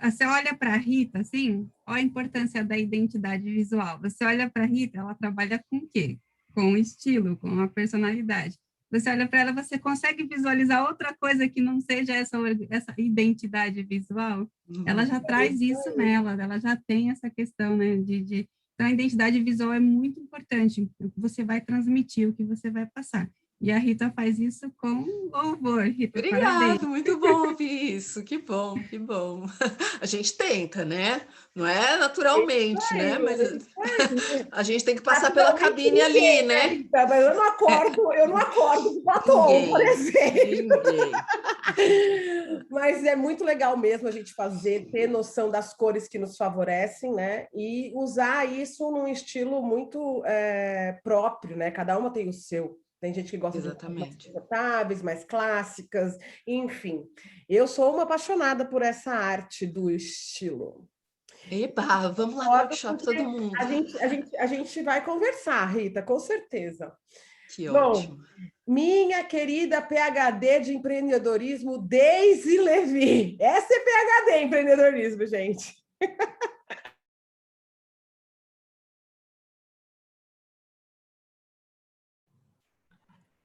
Speaker 13: Você olha para a Rita, assim, olha a importância da identidade visual. Você olha para a Rita, ela trabalha com o quê? Com o estilo, com a personalidade. Você olha para ela, você consegue visualizar outra coisa que não seja essa identidade visual? Ela já traz isso nela, ela já tem essa questão, né, Então, a identidade visual é muito importante, o que você vai transmitir, o que você vai passar. E a Rita faz isso com louvor, Rita.
Speaker 5: Obrigada,
Speaker 13: parabéns.
Speaker 5: muito bom ouvir isso, que bom, que bom. A gente tenta, né? Não é naturalmente, né? Mas a gente tem que passar pela cabine ali, né?
Speaker 1: Rita, mas eu não acordo com batom, por exemplo. Mas é muito legal mesmo a gente ter noção das cores que nos favorecem, né? E usar isso num estilo muito próprio, né? Cada uma tem o seu. Tem gente que gosta de roupas mais confortáveis, mais clássicas, enfim. Eu sou uma apaixonada por essa arte do estilo.
Speaker 5: Eba, vamos lá no workshop, todo mundo.
Speaker 1: A gente vai conversar, Rita, com certeza.
Speaker 5: Que ótimo.
Speaker 1: Bom, minha querida PhD de empreendedorismo, Deise Levi. Essa é PhD em empreendedorismo, gente.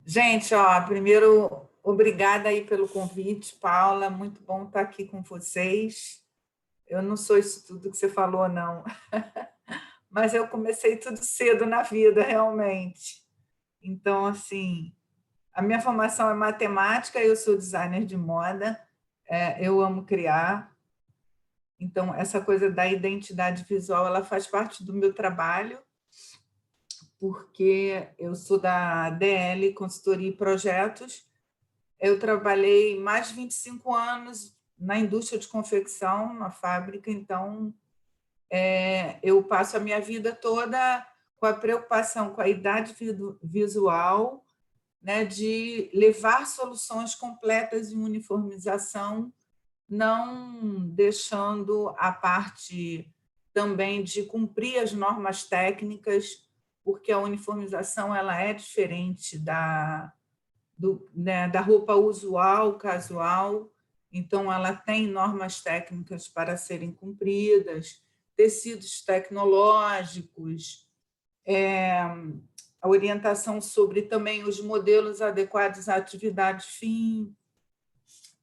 Speaker 3: Gente, primeiro, obrigada aí pelo convite, Paula, muito bom estar aqui com vocês. Eu não sou isso tudo que você falou, não, mas eu comecei tudo cedo na vida, realmente. Então, assim, a minha formação é matemática, eu sou designer de moda, eu amo criar, então essa coisa da identidade visual, ela faz parte do meu trabalho, porque eu sou da DL, Consultoria e Projetos. Eu trabalhei mais de 25 anos na indústria de confecção, na fábrica, então eu passo a minha vida toda com a preocupação com a idade visual, né, de levar soluções completas em uniformização, não deixando a parte também de cumprir as normas técnicas, porque a uniformização ela é diferente da roupa usual, casual, então ela tem normas técnicas para serem cumpridas, tecidos tecnológicos, a orientação sobre também os modelos adequados à atividade fim,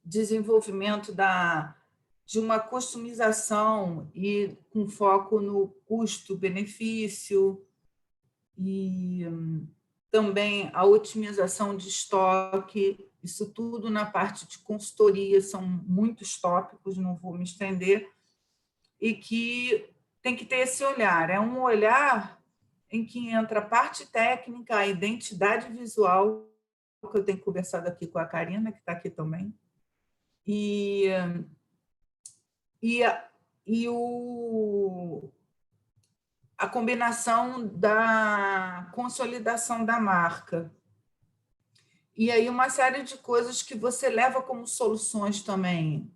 Speaker 3: desenvolvimento de uma customização e com foco no custo-benefício e também a otimização de estoque, isso tudo na parte de consultoria, são muitos tópicos, não vou me estender, e que tem que ter esse olhar, é um olhar em que entra a parte técnica, a identidade visual, que eu tenho conversado aqui com a Karina, que está aqui também, e a combinação da consolidação da marca. E aí uma série de coisas que você leva como soluções também,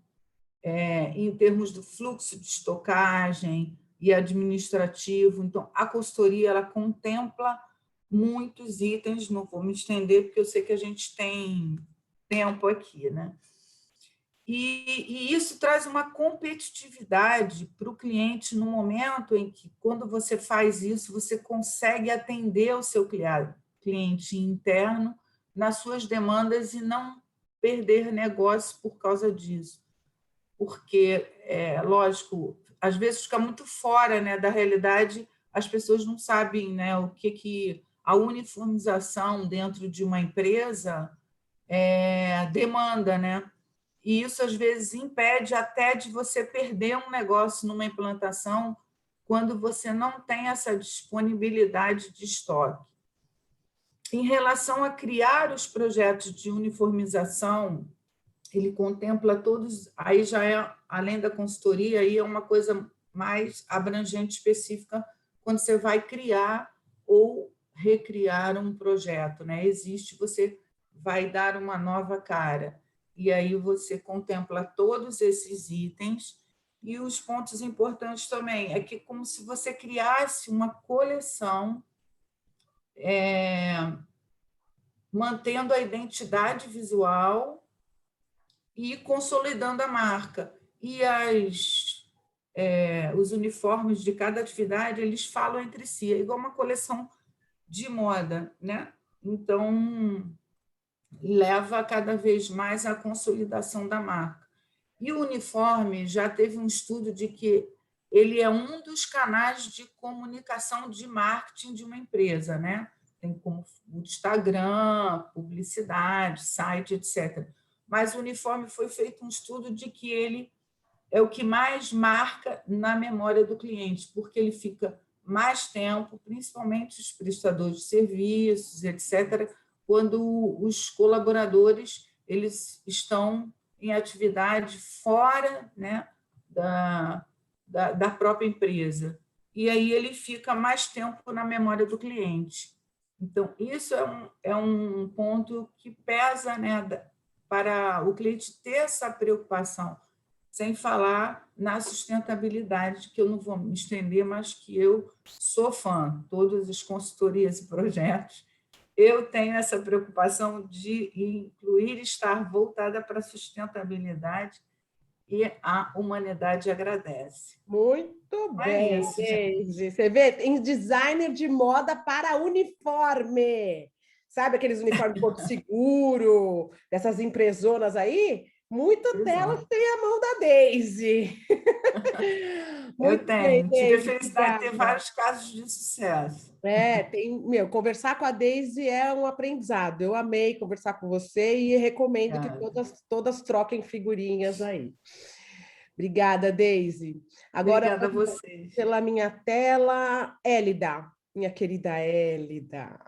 Speaker 3: em termos do fluxo de estocagem e administrativo. Então, a consultoria ela contempla muitos itens, não vou me estender, porque eu sei que a gente tem tempo aqui, né? E isso traz uma competitividade para o cliente no momento em que, quando você faz isso, você consegue atender o seu cliente interno nas suas demandas e não perder negócio por causa disso. Porque, lógico, às vezes fica muito fora, né, da realidade, as pessoas não sabem, né, o que a uniformização dentro de uma empresa demanda, né? E isso, às vezes, impede até de você perder um negócio numa implantação quando você não tem essa disponibilidade de estoque. Em relação a criar os projetos de uniformização, ele contempla todos, aí já é, além da consultoria, aí é uma coisa mais abrangente, específica, quando você vai criar ou recriar um projeto, né? Você vai dar uma nova cara. E aí você contempla todos esses itens. E os pontos importantes também é que como se você criasse uma coleção mantendo a identidade visual e consolidando a marca. E os uniformes de cada atividade, eles falam entre si, é igual uma coleção de moda, né? Então, leva cada vez mais à consolidação da marca. E o uniforme já teve um estudo de que ele é um dos canais de comunicação de marketing de uma empresa, né? Tem como o Instagram, publicidade, site, etc. Mas o uniforme foi feito um estudo de que ele é o que mais marca na memória do cliente, porque ele fica mais tempo, principalmente os prestadores de serviços, etc., quando os colaboradores eles estão em atividade fora, né, da própria empresa. E aí ele fica mais tempo na memória do cliente. Então, isso é um ponto que pesa, né, para o cliente ter essa preocupação, sem falar na sustentabilidade, que eu não vou me estender, mas que eu sou fã. Todas as consultorias e projetos, eu tenho essa preocupação de incluir e estar voltada para a sustentabilidade, e a humanidade agradece.
Speaker 1: Muito bem, Deise. Você vê, tem designer de moda para uniforme. Sabe aqueles uniformes de Porto Seguro, dessas empresonas aí? Muitas delas têm a mão da Deise.
Speaker 3: Eu tenho. Tive a felicidade de ter vários casos de sucesso.
Speaker 1: Conversar com a Deise é um aprendizado. Eu amei conversar com você e recomendo que todas troquem figurinhas aí. Obrigada, Deise. Agora,
Speaker 3: obrigada a vocês.
Speaker 1: Pela minha tela, Hélida, minha querida Hélida,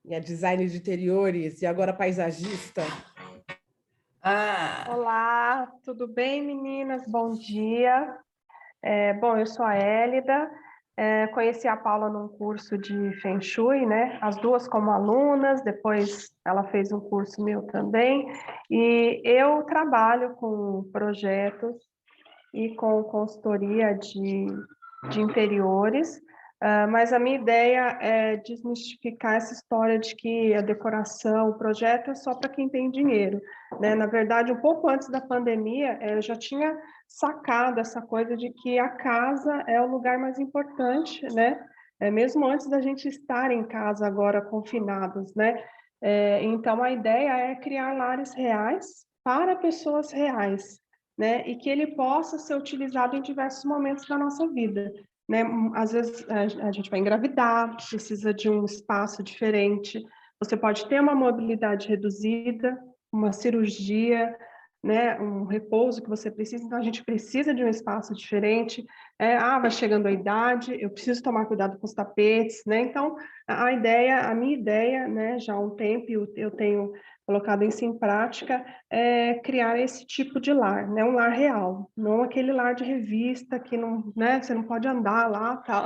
Speaker 1: minha designer de interiores e agora paisagista.
Speaker 18: Olá, tudo bem, meninas? Bom dia. Bom, eu sou a Hélida, conheci a Paula num curso de Feng Shui, né? As duas como alunas, depois ela fez um curso meu também, e eu trabalho com projetos e com consultoria de interiores, mas a minha ideia é desmistificar essa história de que a decoração, o projeto é só para quem tem dinheiro, né? Na verdade, um pouco antes da pandemia, eu já tinha sacado essa coisa de que a casa é o lugar mais importante, né? Mesmo antes da gente estar em casa agora confinados, né? Então, a ideia é criar lares reais para pessoas reais. né? E que ele possa ser utilizado em diversos momentos da nossa vida, né? Às vezes a gente vai engravidar, precisa de um espaço diferente, você pode ter uma mobilidade reduzida, uma cirurgia, né, um repouso que você precisa, então a gente precisa de um espaço diferente, vai chegando a idade, eu preciso tomar cuidado com os tapetes, né, então a minha ideia, né, já há um tempo eu tenho colocado isso em prática, é criar esse tipo de lar, né, um lar real, não aquele lar de revista que não, né, você não pode andar lá, tal.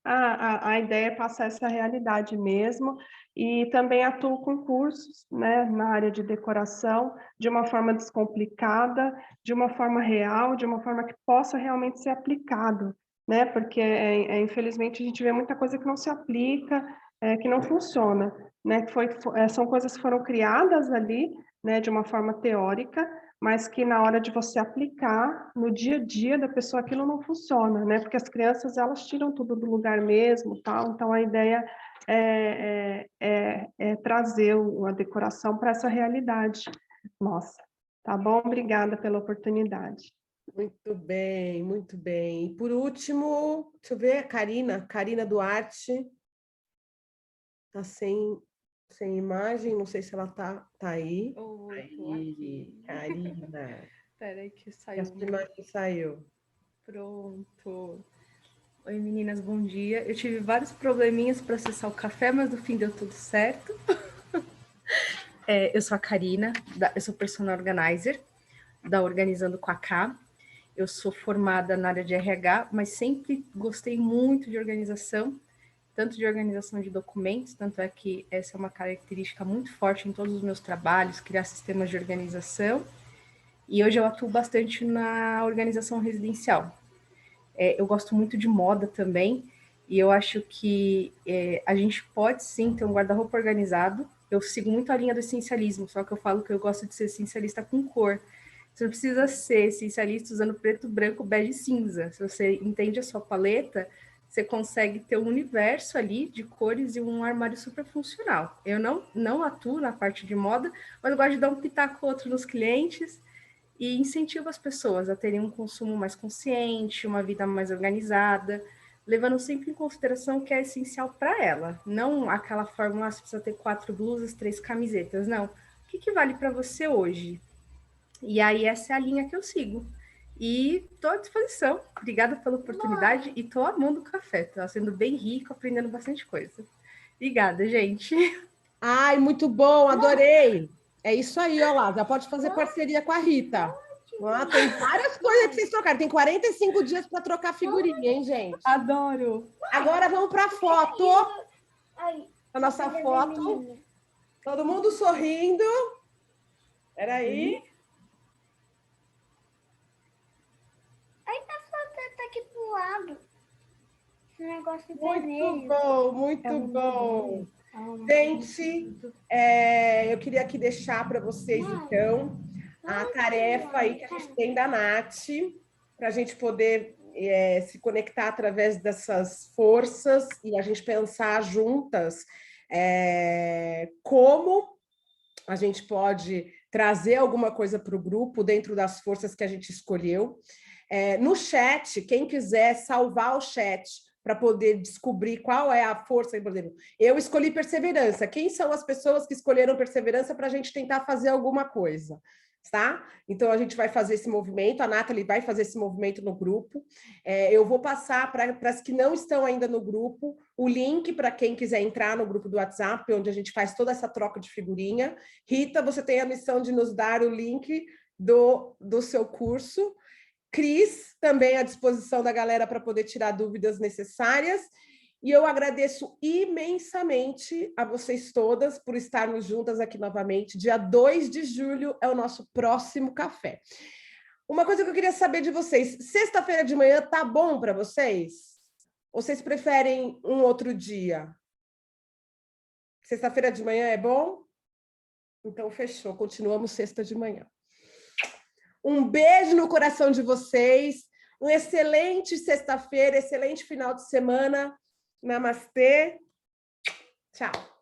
Speaker 18: A ideia é passar essa realidade mesmo, e também atuo com cursos, né, na área de decoração, de uma forma descomplicada, de uma forma real, de uma forma que possa realmente ser aplicado, né, porque infelizmente a gente vê muita coisa que não se aplica, que não funciona, né, são coisas que foram criadas ali, né, de uma forma teórica, mas que na hora de você aplicar no dia a dia da pessoa aquilo não funciona, né? Porque as crianças elas tiram tudo do lugar mesmo, tal. Então a ideia é trazer a decoração para essa realidade nossa. Tá bom? Obrigada pela oportunidade.
Speaker 1: Muito bem, muito bem. E por último, deixa eu ver, Karina Duarte. Está sem imagem, não sei se ela tá aí. Aí, Karina.
Speaker 19: Peraí que saiu.
Speaker 1: Essa imagem saiu.
Speaker 19: Pronto. Oi, meninas, bom dia. Eu tive vários probleminhas para acessar o café, mas no fim deu tudo certo. Eu sou a Karina, eu sou personal organizer da Organizando com a K. Eu sou formada na área de RH, mas sempre gostei muito de organização, tanto de organização de documentos, tanto é que essa é uma característica muito forte em todos os meus trabalhos, criar sistemas de organização, e hoje eu atuo bastante na organização residencial. Eu gosto muito de moda também, e eu acho que a gente pode sim ter um guarda-roupa organizado. Eu sigo muito a linha do essencialismo, só que eu falo que eu gosto de ser essencialista com cor. Você não precisa ser essencialista usando preto, branco, bege e cinza. Se você entende a sua paleta, você consegue ter um universo ali de cores e um armário super funcional. Eu não atuo na parte de moda, mas eu gosto de dar um pitaco outro nos clientes e incentivo as pessoas a terem um consumo mais consciente, uma vida mais organizada, levando sempre em consideração o que é essencial para ela. Não aquela fórmula, você precisa ter 4 blusas, 3 camisetas. Não. O que vale para você hoje? E aí essa é a linha que eu sigo. E estou à disposição. Obrigada pela oportunidade e estou amando o café. Está sendo bem rico, aprendendo bastante coisa. Obrigada, gente.
Speaker 1: Ai, muito bom, adorei. É isso aí, ó lá. Já pode fazer parceria com a Rita. Tem várias coisas que vocês trocaram. Tem 45 dias para trocar figurinha, hein, gente?
Speaker 19: Adoro.
Speaker 1: Agora vamos para a foto. A nossa foto. Todo mundo sorrindo. Espera aí.
Speaker 20: Tá aqui pro lado. Esse negócio
Speaker 1: vermelho. Muito
Speaker 20: muito
Speaker 1: bom. Gente, eu queria aqui deixar para vocês, então, a tarefa aí que a gente tem da Nath, para a gente poder se conectar através dessas forças e a gente pensar juntas como a gente pode trazer alguma coisa para o grupo dentro das forças que a gente escolheu. No chat, quem quiser salvar o chat para poder descobrir qual é a força, por exemplo, eu escolhi perseverança. Quem são as pessoas que escolheram perseverança para a gente tentar fazer alguma coisa? Tá? Então, a gente vai fazer esse movimento, a Nathalie vai fazer esse movimento no grupo. Eu vou passar para as que não estão ainda no grupo, o link para quem quiser entrar no grupo do WhatsApp, onde a gente faz toda essa troca de figurinha. Rita, você tem a missão de nos dar o link do seu curso. Cris, também à disposição da galera para poder tirar dúvidas necessárias. E eu agradeço imensamente a vocês todas por estarmos juntas aqui novamente. Dia 2 de julho é o nosso próximo café. Uma coisa que eu queria saber de vocês, sexta-feira de manhã tá bom para vocês? Ou vocês preferem um outro dia? Sexta-feira de manhã é bom? Então, fechou. Continuamos sexta de manhã. Um beijo no coração de vocês. Um excelente sexta-feira, excelente final de semana. Namastê. Tchau.